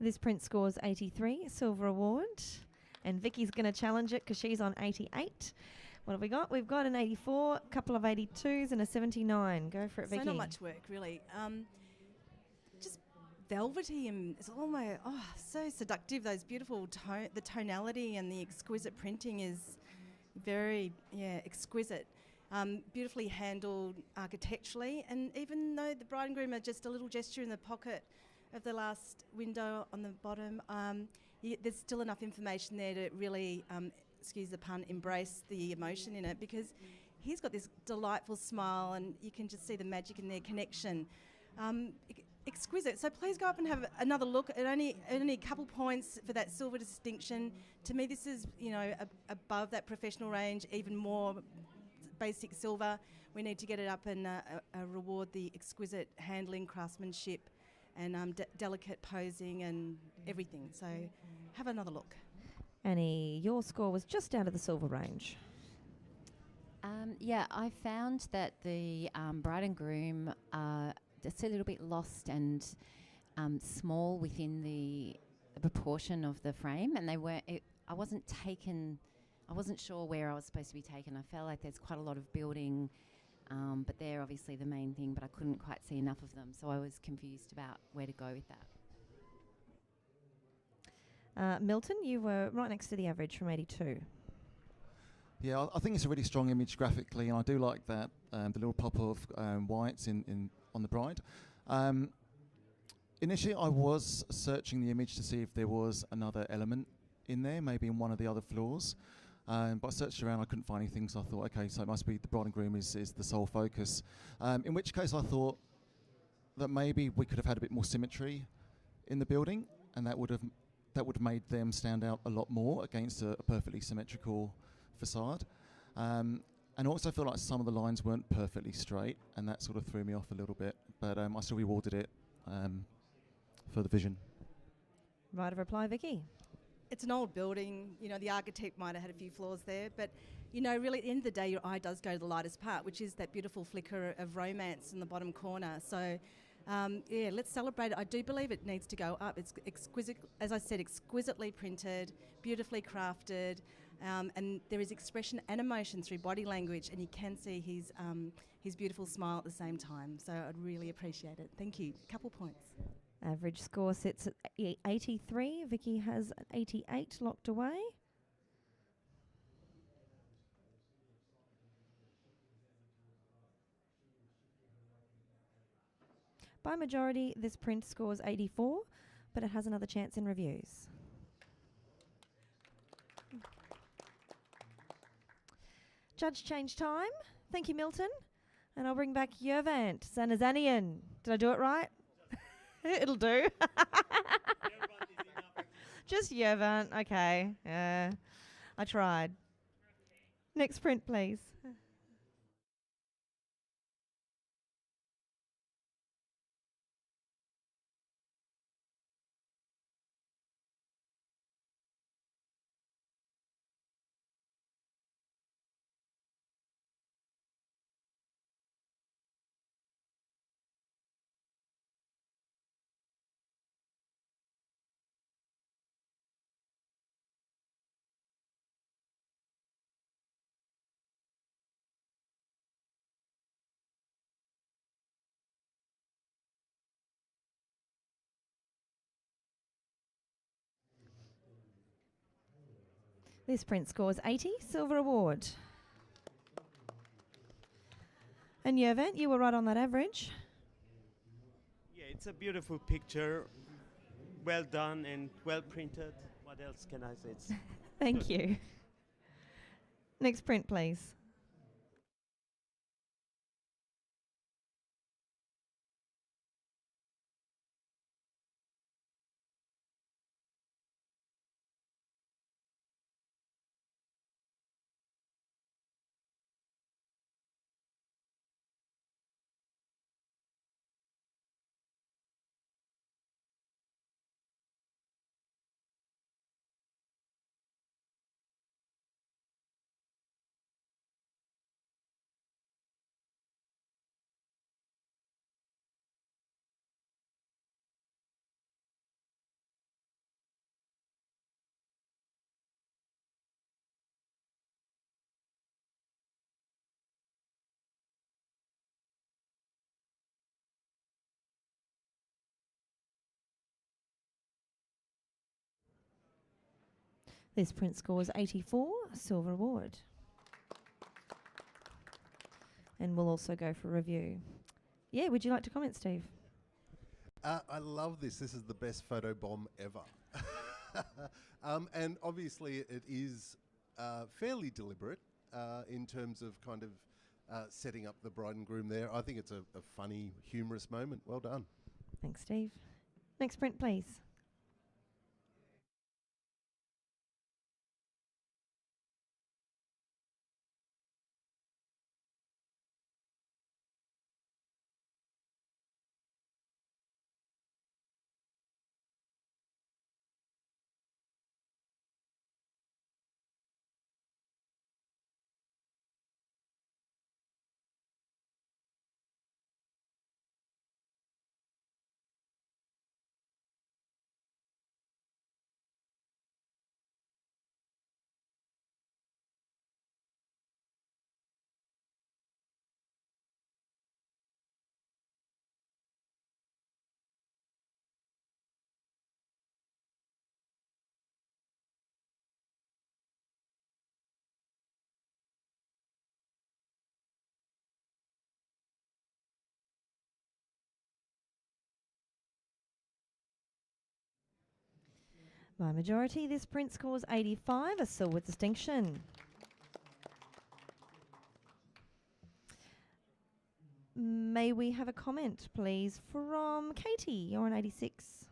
B: This print scores 83, silver award. And Vicky's going to challenge it because she's on 88. What have we got? We've got an 84, a couple of 82s and a 79. Go for it, Vicky.
J: So not much work, really. Just velvety and it's almost so seductive. Those beautiful the tonality and the exquisite printing is very exquisite. Beautifully handled architecturally, and even though the bride and groom are just a little gesture in the pocket of the last window on the bottom, there's still enough information there to really, excuse the pun, embrace the emotion in it, because he's got this delightful smile and you can just see the magic in their connection. Exquisite. So please go up and have another look. At only a couple points for that silver distinction. To me, this is, above that professional range, even more basic silver. We need to get it up and reward the exquisite handling, craftsmanship, and delicate posing and everything. So have another look.
B: Annie, your score was just out of the silver range.
F: I found that the bride and groom are just a little bit lost and small within the proportion of the frame, and they weren't. I wasn't sure where I was supposed to be taken. I felt like there's quite a lot of building, but they're obviously the main thing, but I couldn't quite see enough of them, so I was confused about where to go with that.
B: Milton, you were right next to the average from 82.
E: Yeah, I think it's a really strong image graphically, and I do like that, the little pop of whites on the bride. Initially, I was searching the image to see if there was another element in there, maybe in one of the other floors. But I searched around, I couldn't find anything, so I thought, okay, so it must be the bride and groom is the sole focus. In which case I thought that maybe we could have had a bit more symmetry in the building, and that would have made them stand out a lot more against a perfectly symmetrical facade. And I also feel like some of the lines weren't perfectly straight, and that sort of threw me off a little bit. But I still rewarded it for the vision.
B: Right of reply, Vicky.
J: It's an old building, the architect might have had a few flaws there, but, really at the end of the day, your eye does go to the lightest part, which is that beautiful flicker of romance in the bottom corner. So, let's celebrate it. I do believe it needs to go up. It's exquisite, as I said, exquisitely printed, beautifully crafted, and there is expression and emotion through body language, and you can see his beautiful smile at the same time. So I'd really appreciate it. Thank you. Couple points.
B: Average score sits at 83. Vicky has 88 locked away. By majority, this print scores 84, but it has another chance in reviews. Judge change time. Thank you, Milton. And I'll bring back Yervant Sanazanian. Did I do it right? It'll do. Just Yervant. Okay. I tried. Next print, please. This print scores 80, silver award. And Yervant, you were right on that average.
D: Yeah, it's a beautiful picture, well done and well printed. What else can I say? It's
B: Thank you. Next print, please. This print scores 84, silver award. And we'll also go for review. Yeah, would you like to comment, Steve?
K: I love this. This is the best photo bomb ever. And obviously it is fairly deliberate in terms of kind of setting up the bride and groom there. I think it's a funny, humorous moment. Well done.
B: Thanks, Steve. Next print, please. By majority, this print scores 85, a silver distinction. May we have a comment, please, from Katie? You're on 86.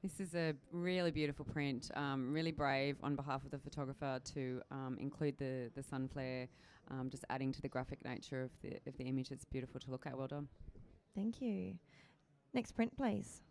H: This is a really beautiful print, really brave on behalf of the photographer to include the sun flare, just adding to the graphic nature of the image. It's beautiful to look at. Well done.
B: Thank you. Next print, please.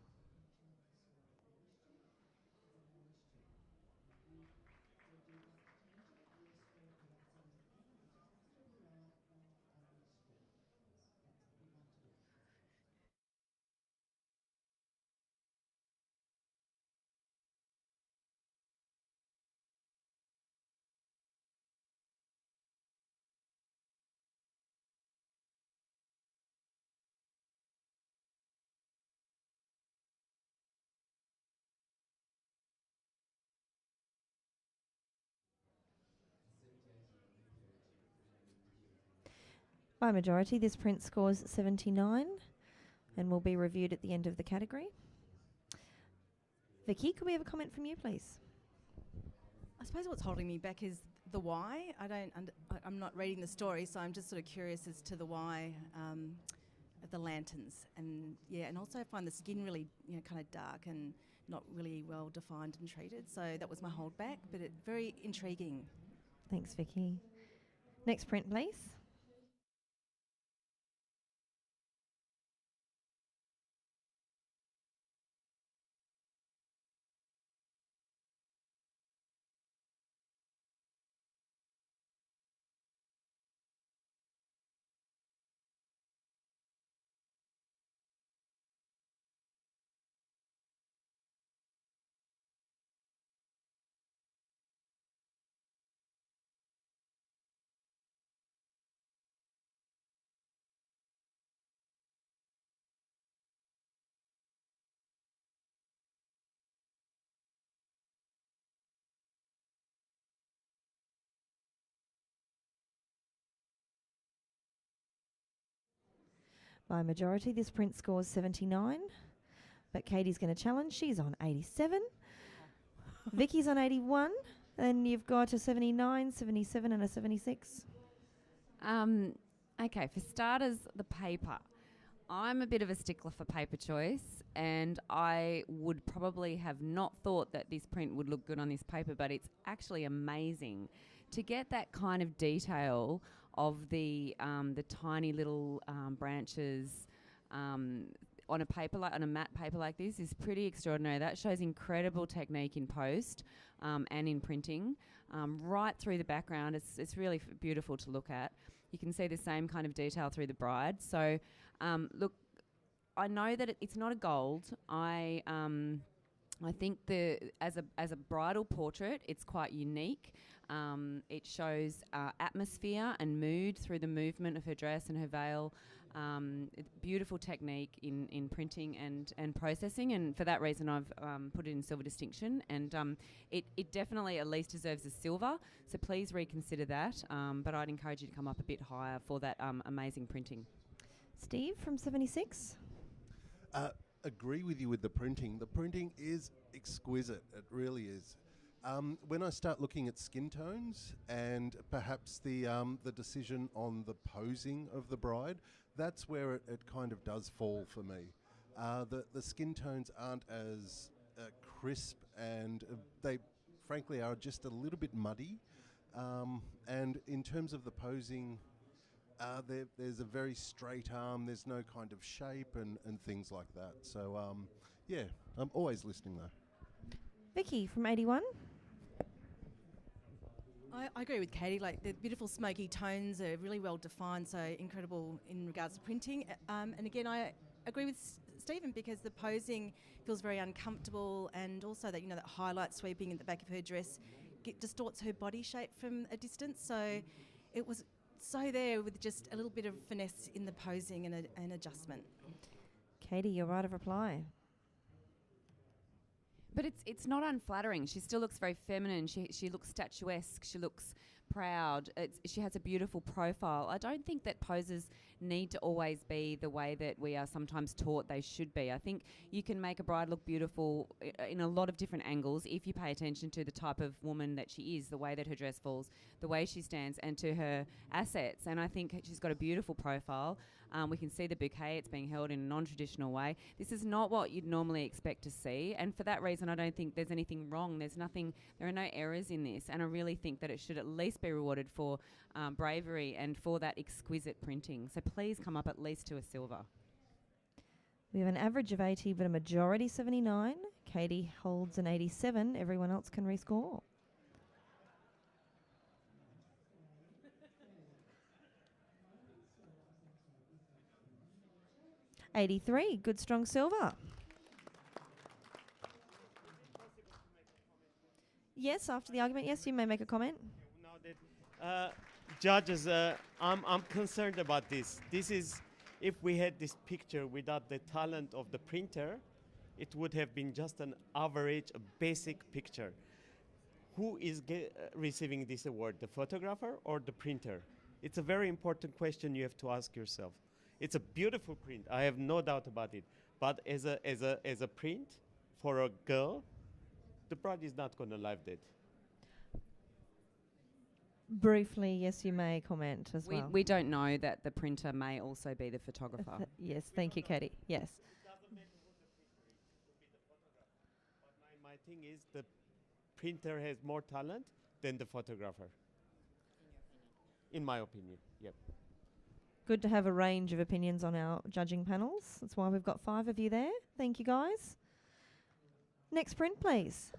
B: By majority, this print scores 79 and will be reviewed at the end of the category. Vicky, could we have a comment from you, please?
J: I suppose what's holding me back is the why. I'm not reading the story, so I'm just sort of curious as to the why of the lanterns. And yeah, and also I find the skin really, kind of dark and not really well defined and treated. So that was my holdback, but very intriguing.
B: Thanks, Vicky. Next print, please. By majority, this print scores 79, but Katie's going to challenge. She's on 87. Vicky's on 81, and you've got a 79, 77 and a 76.
H: Okay, for starters, the paper. I'm a bit of a stickler for paper choice, and I would probably have not thought that this print would look good on this paper, but it's actually amazing to get that kind of detail of the tiny little branches on a paper on a matte paper like this is pretty extraordinary. That shows incredible technique in post and in printing, right through the background. It's really beautiful to look at. You can see the same kind of detail through the bride. So, look, I know that it's not a gold. I think as a bridal portrait, it's quite unique. It shows atmosphere and mood through the movement of her dress and her veil. Beautiful technique in printing and processing, and for that reason I've put it in silver distinction, and it definitely at least deserves a silver, so please reconsider that, but I'd encourage you to come up a bit higher for that amazing printing.
B: Steve from 76.
K: Agree with you with the printing. The printing is exquisite. It really is. When I start looking at skin tones and perhaps the decision on the posing of the bride, that's where it kind of does fall for me. The skin tones aren't as crisp, and they frankly are just a little bit muddy. And in terms of the posing, there's a very straight arm, there's no kind of shape and things like that. So, yeah, I'm always listening though.
B: Vicky from 81.
J: I agree with Katie. Like, the beautiful smoky tones are really well defined, so incredible in regards to printing. And again, I agree with Stephen because the posing feels very uncomfortable, and also that, you know, that highlight sweeping in the back of her dress distorts her body shape from a distance. So it was so there with just a little bit of finesse in the posing and adjustment.
B: Katie, your right of reply.
H: But it's not unflattering. She still looks very feminine. She looks statuesque. She looks proud. She has a beautiful profile. I don't think that poses need to always be the way that we are sometimes taught they should be. I think you can make a bride look beautiful in a lot of different angles if you pay attention to the type of woman that she is, the way that her dress falls, the way she stands, and to her assets. And I think she's got a beautiful profile. We can see the bouquet. It's being held in a non-traditional way. This is not what you'd normally expect to see. And for that reason, I don't think there's anything wrong. There are no errors in this. And I really think that it should at least be rewarded for bravery and for that exquisite printing. So please come up at least to a silver.
B: We have an average of 80, but a majority 79. Katie holds an 87. Everyone else can rescore. $83, good strong silver. Yes, after the argument, yes, you may make a comment.
D: Now that judges, I'm concerned about this. This is, if we had this picture without the talent of the printer, it would have been just an average, a basic picture. Who is receiving this award, the photographer or the printer? It's a very important question you have to ask yourself. It's a beautiful print, I have no doubt about it. But as a print for a girl, the bride is not going to live that.
B: Briefly, yes, you may comment as well.
H: We don't know that the printer may also be the photographer.
B: Yes, thank you, Katie. Yes.
D: It doesn't matter who the printer is, it could be the photographer. But my thing is the printer has more talent than the photographer. In my opinion, yep.
B: Good to have a range of opinions on our judging panels. That's why we've got 5 of you there. Thank you, guys. Next print, please.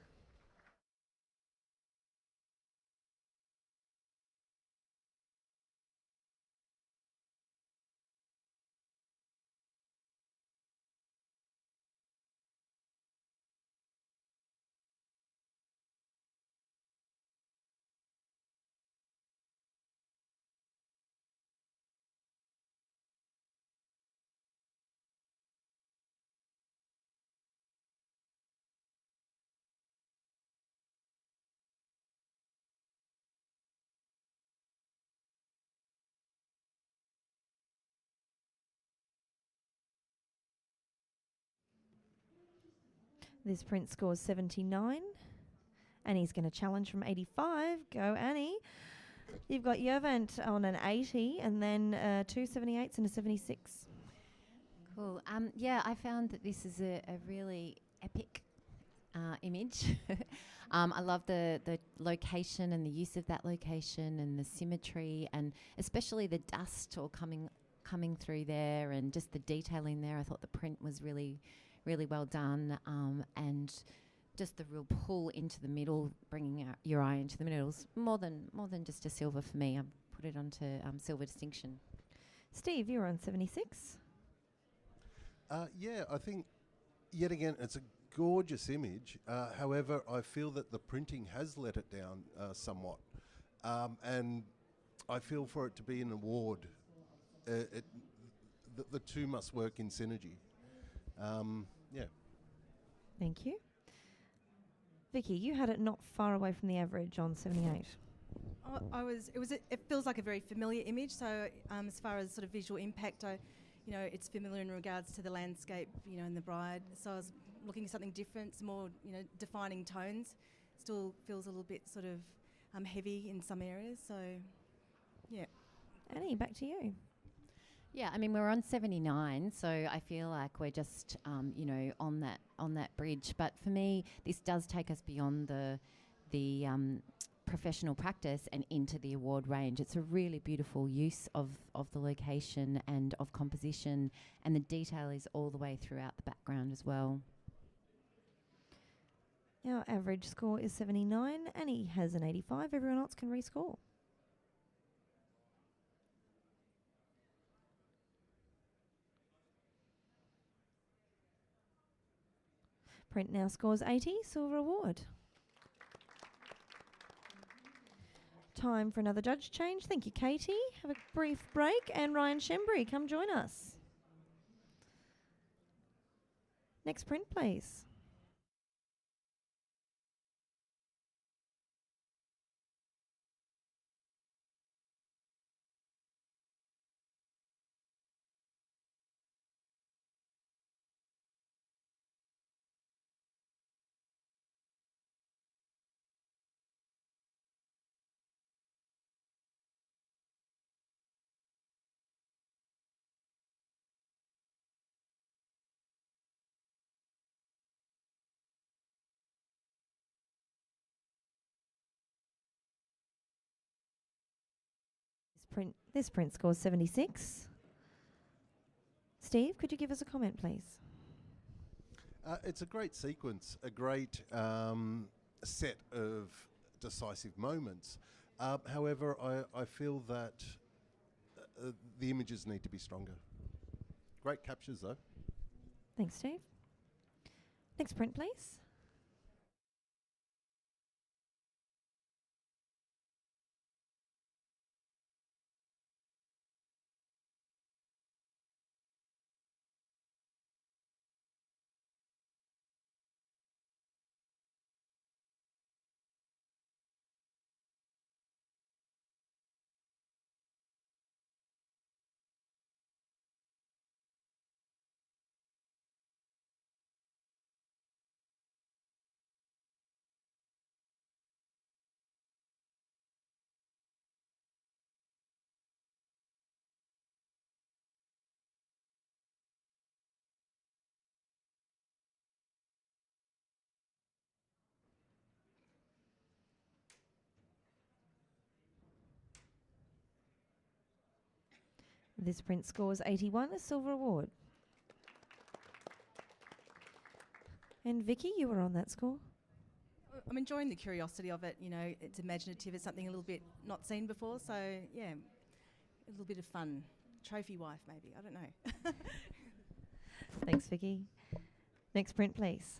B: This print scores 79. Annie's going to challenge from 85. Go, Annie. You've got Yervant on an 80 and then 2 78s and a 76.
F: Cool. Yeah, I found that this is a really epic image. I love the location and the use of that location and the symmetry, and especially the dust or coming through there, and just the detailing there. I thought the print was really well done, and just the real pull into the middle, bringing your eye into the middle, is more than just a silver for me. I put it onto silver distinction.
B: Steve, you're on 76.
K: Yeah, I think yet again it's a gorgeous image. However, I feel that the printing has let it down somewhat, and I feel for it to be an award. the two must work in synergy. Yeah.
B: Thank you. Vicky, you had it not far away from the average on 78.
J: It feels like a very familiar image. So as far as sort of visual impact, it's familiar in regards to the landscape, and the bride. So I was looking at something different, some more, defining tones. Still feels a little bit sort of heavy in some areas. So, yeah.
B: Annie, back to you.
F: Yeah, I mean, we're on 79, so I feel like we're just, on that bridge. But for me, this does take us beyond the professional practice and into the award range. It's a really beautiful use of the location and of composition, and the detail is all the way throughout the background as well.
B: Our average score is 79. Annie has an 85. Everyone else can rescore. Print now scores 80, silver award. Time for another judge change. Thank you, Katie. Have a brief break, and Ryan Shembry, come join us. Next print, please. This print scores 76. Steve, could you give us a comment, please?
K: It's a great sequence, a great set of decisive moments. However, I feel that the images need to be stronger. Great captures, though.
B: Thanks, Steve. Next print, please. This print scores 81, a silver award. And Vicky, you were on that score.
J: I'm enjoying the curiosity of it. It's imaginative. It's something a little bit not seen before. So, yeah, a little bit of fun. Trophy wife, maybe. I don't know.
B: Thanks, Vicky. Next print, please.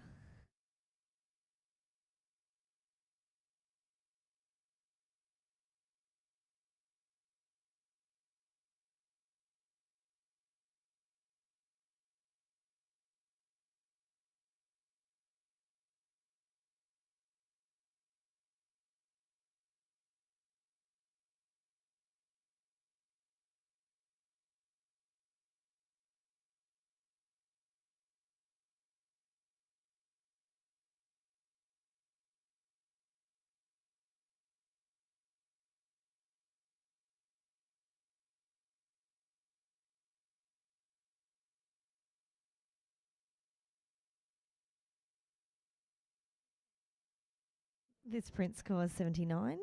B: This print scores 79.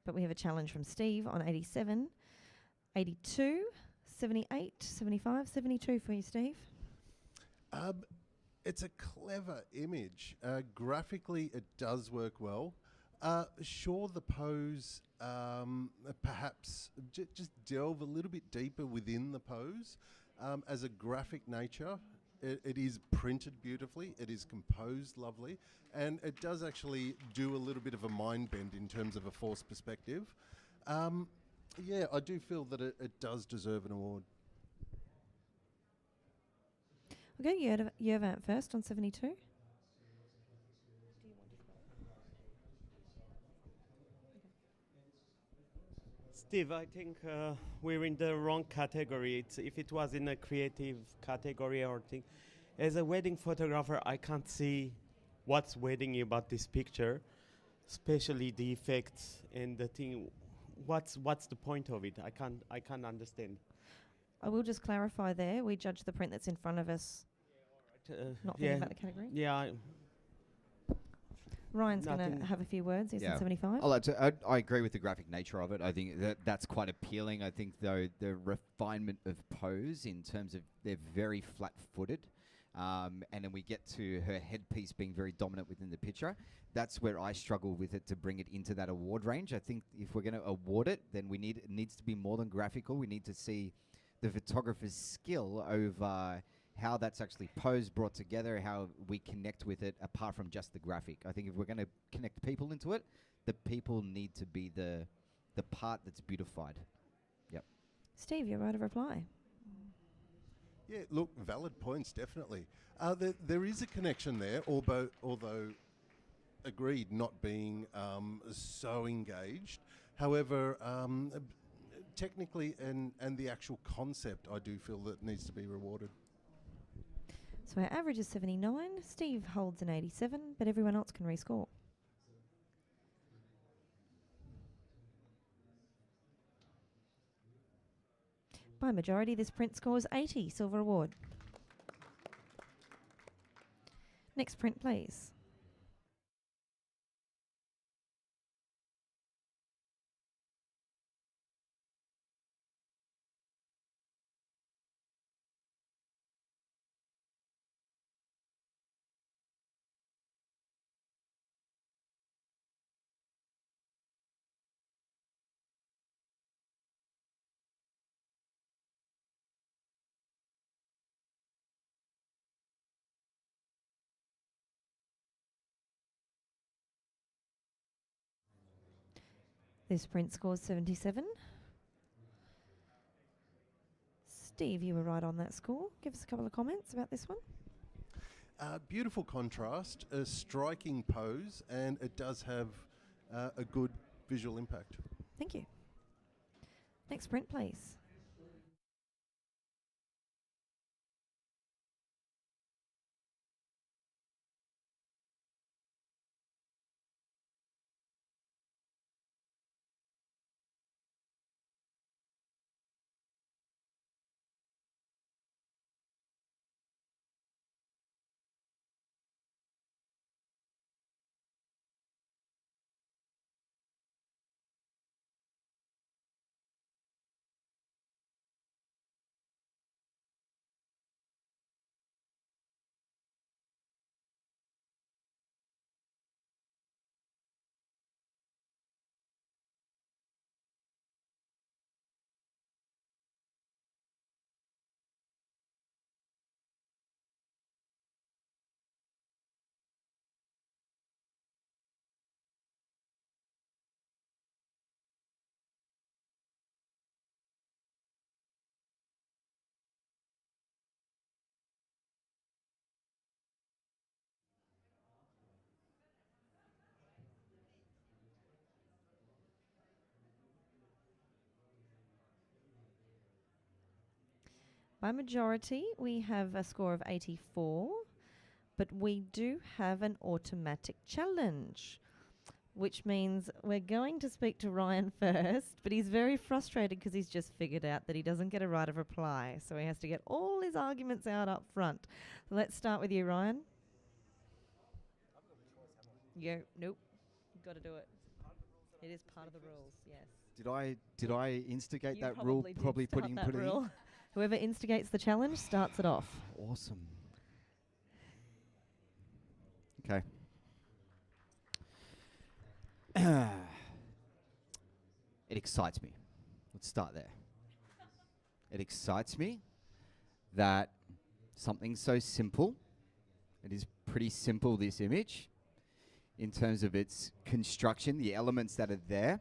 B: But we have a challenge from Steve on 87, 82, 78, 75, 72 for you, Steve.
K: It's a clever image. Graphically, it does work well. Sure, the pose, perhaps just delve a little bit deeper within the pose. As a graphic nature, it is printed beautifully, it is composed lovely, and it does actually do a little bit of a mind bend in terms of a forced perspective. Yeah, I do feel that it does deserve an award.
B: We'll go Yervant first on 72.
D: Steve, I think we're in the wrong category. If it was in a creative category or thing, as a wedding photographer, I can't see what's wedding about this picture, especially the effects and the thing. What's the point of it? I can't understand.
B: I will just clarify there. We judge the print that's in front of us, not thinking about the category.
D: Yeah.
B: Ryan's going to have a few words. He's in 75.
G: I agree with the graphic nature of it. I think that's quite appealing. I think, though, the refinement of pose in terms of they're very flat-footed. And then we get to her headpiece being very dominant within the picture. That's where I struggle with it to bring it into that award range. I think if we're going to award it, then it needs to be more than graphical. We need to see the photographer's skill over how that's actually posed, brought together, how we connect with it, apart from just the graphic. I think if we're going to connect people into it, the people need to be the part that's beautified. Yep.
B: Steve, you're right of reply.
K: Yeah, look, valid points, definitely. There is a connection there, although agreed not being so engaged. However, technically and the actual concept, I do feel that needs to be rewarded.
B: So our average is 79. Steve holds an 87, but everyone else can rescore. By majority, this print scores 80, silver award. Next print, please. This print scores 77. Steve, you were right on that score. Give us a couple of comments about this one.
K: Beautiful contrast, a striking pose, and it does have a good visual impact.
B: Thank you. Next print, please. By majority, we have a score of 84, but we do have an automatic challenge, which means we're going to speak to Ryan first, but he's very frustrated because he's just figured out that he doesn't get a right of reply, so he has to get all his arguments out up front. So let's start with you, Ryan. Nope. You've got to do it. It is part of the rules, yes.
G: Did I instigate
B: You
G: that rule? Probably
B: start
G: putting
B: that rule. Whoever instigates the challenge starts it off.
G: Awesome. Okay. It excites me. Let's start there. It excites me that something so simple, it is pretty simple, this image, in terms of its construction, the elements that are there,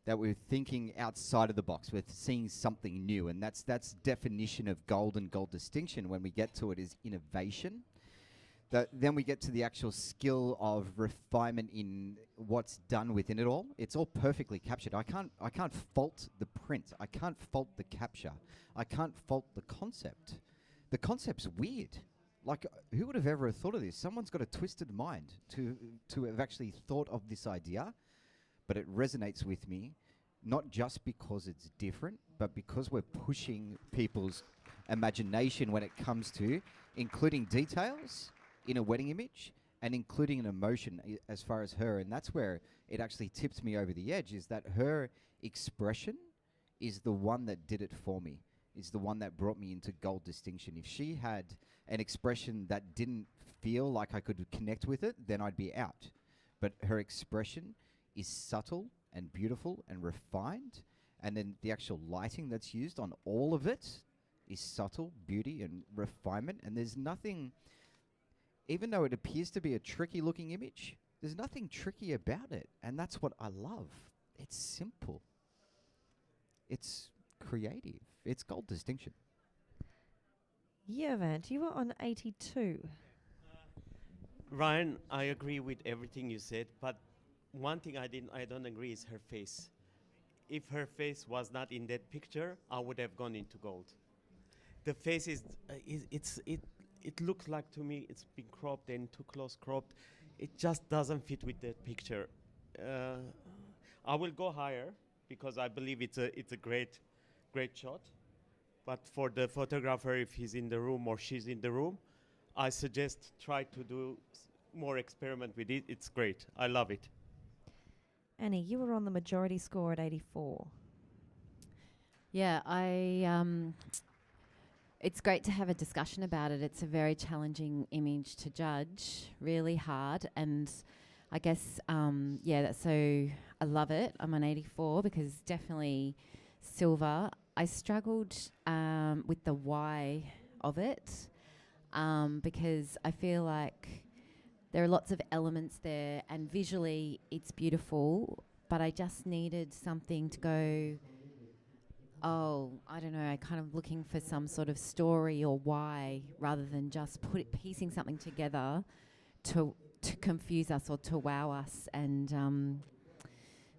G: that we're thinking outside of the box. We're seeing something new, and that's definition of gold and gold distinction. When we get to it, is innovation. Then we get to the actual skill of refinement in what's done within it all. It's all perfectly captured. I can't fault the print. I can't fault the capture. I can't fault the concept. The concept's weird. Like, who would have ever thought of this? Someone's got a twisted mind to have actually thought of this idea, but it resonates with me, not just because it's different, but because we're pushing people's imagination when it comes to including details in a wedding image and including an emotion as far as her. And that's where it actually tipped me over the edge, is that her expression is the one that did it for me, is the one that brought me into gold distinction. If she had an expression that didn't feel like I could connect with it, then I'd be out. But her expression is subtle and beautiful and refined, and then the actual lighting that's used on all of it is subtle beauty and refinement. And there's nothing, even though it appears to be a tricky looking image, there's nothing tricky about it. And that's what I love. It's simple. It's creative. It's gold distinction.
B: Yervant, you were on 82.
D: Ryan, I agree with everything you said, but one thing I don't agree is her face. If her face was not in that picture, I would have gone into gold. The face is it looks like to me it's been cropped and too close cropped. It just doesn't fit with that picture. I will go higher because I believe it's a great shot. But for the photographer, if he's in the room or she's in the room, I suggest try to do more experiment with it. It's great. I love it.
B: Annie, you were on the majority score at 84.
F: Yeah, it's great to have a discussion about it. It's a very challenging image to judge, really hard. And I guess, so I love it. I'm on 84 because definitely silver. I struggled with the why of it because I feel like there are lots of elements there and visually it's beautiful, but I just needed something to go, I don't know, kind of looking for some sort of story or why rather than just piecing something together to confuse us or to wow us. And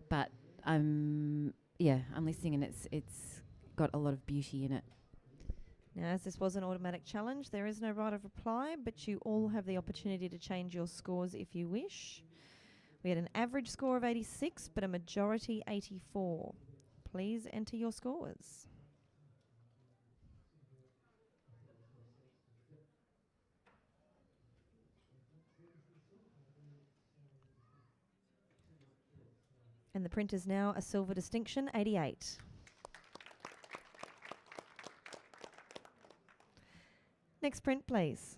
F: but I'm listening and it's got a lot of beauty in it.
B: Now, as this was an automatic challenge, there is no right of reply, but you all have the opportunity to change your scores if you wish. We had an average score of 86, but a majority 84. Please enter your scores. And the print is now a silver distinction, 88. Next print, please.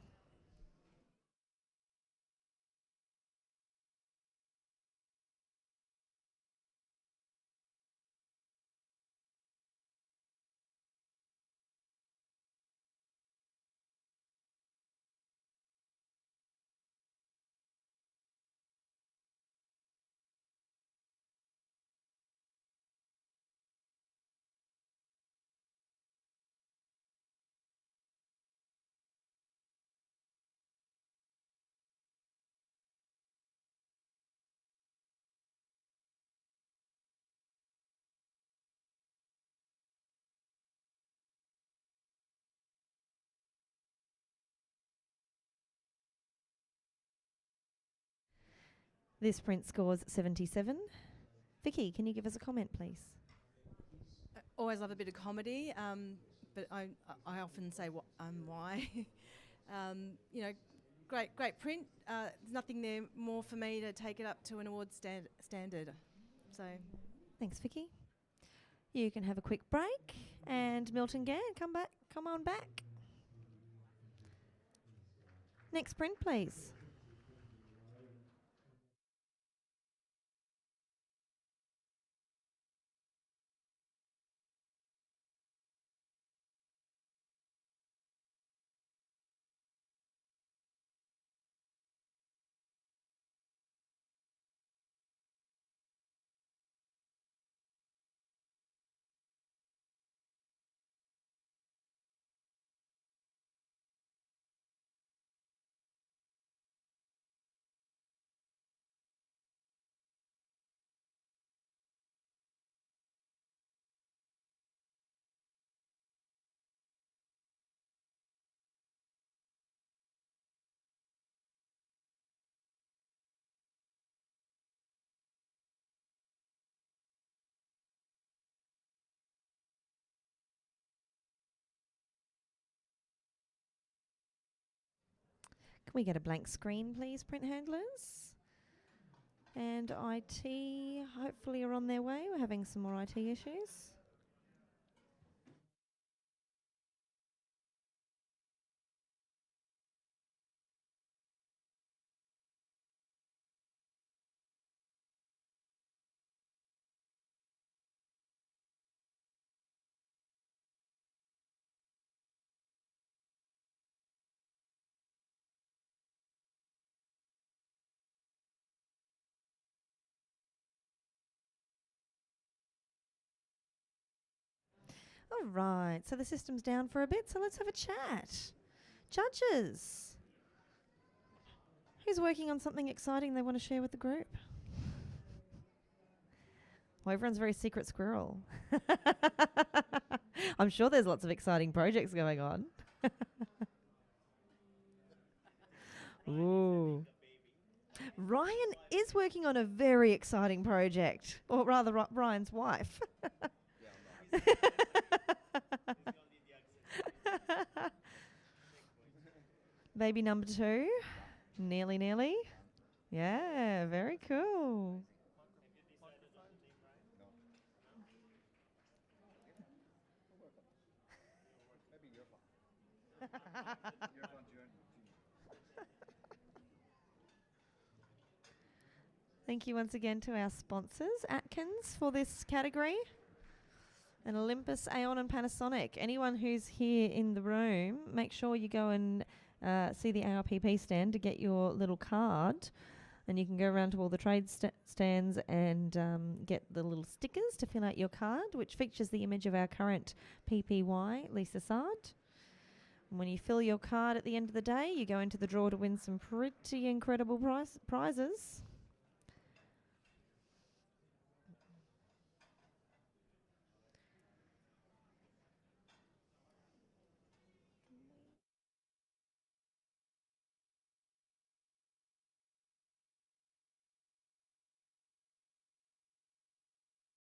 B: This print scores 77. Vicky, can you give us a comment, please?
J: I always love a bit of comedy, but I often say why. Great print. There's nothing there more for me to take it up to an award standard. So,
B: Thanks, Vicky. You can have a quick break, and Milton Gann, come on back. Next print, please. Can we get a blank screen, please, print handlers? And IT hopefully are on their way. We're having some more IT issues. All right, so the system's down for a bit, so let's have a chat. Judges, who's working on something exciting they want to share with the group? Well, everyone's very secret squirrel. I'm sure there's lots of exciting projects going on. Ooh. Ryan is working on a very exciting project, or rather Ryan's wife. Baby number 2. Nearly. Yeah, very cool. Thank you once again to our sponsors, Atkins, for this category, and Olympus, Aeon and Panasonic. Anyone who's here in the room, make sure you go and see the APPA stand to get your little card, and you can go around to all the trade stands and get the little stickers to fill out your card, which features the image of our current PPY, Lisa Sard. And when you fill your card at the end of the day, you go into the draw to win some pretty incredible prizes.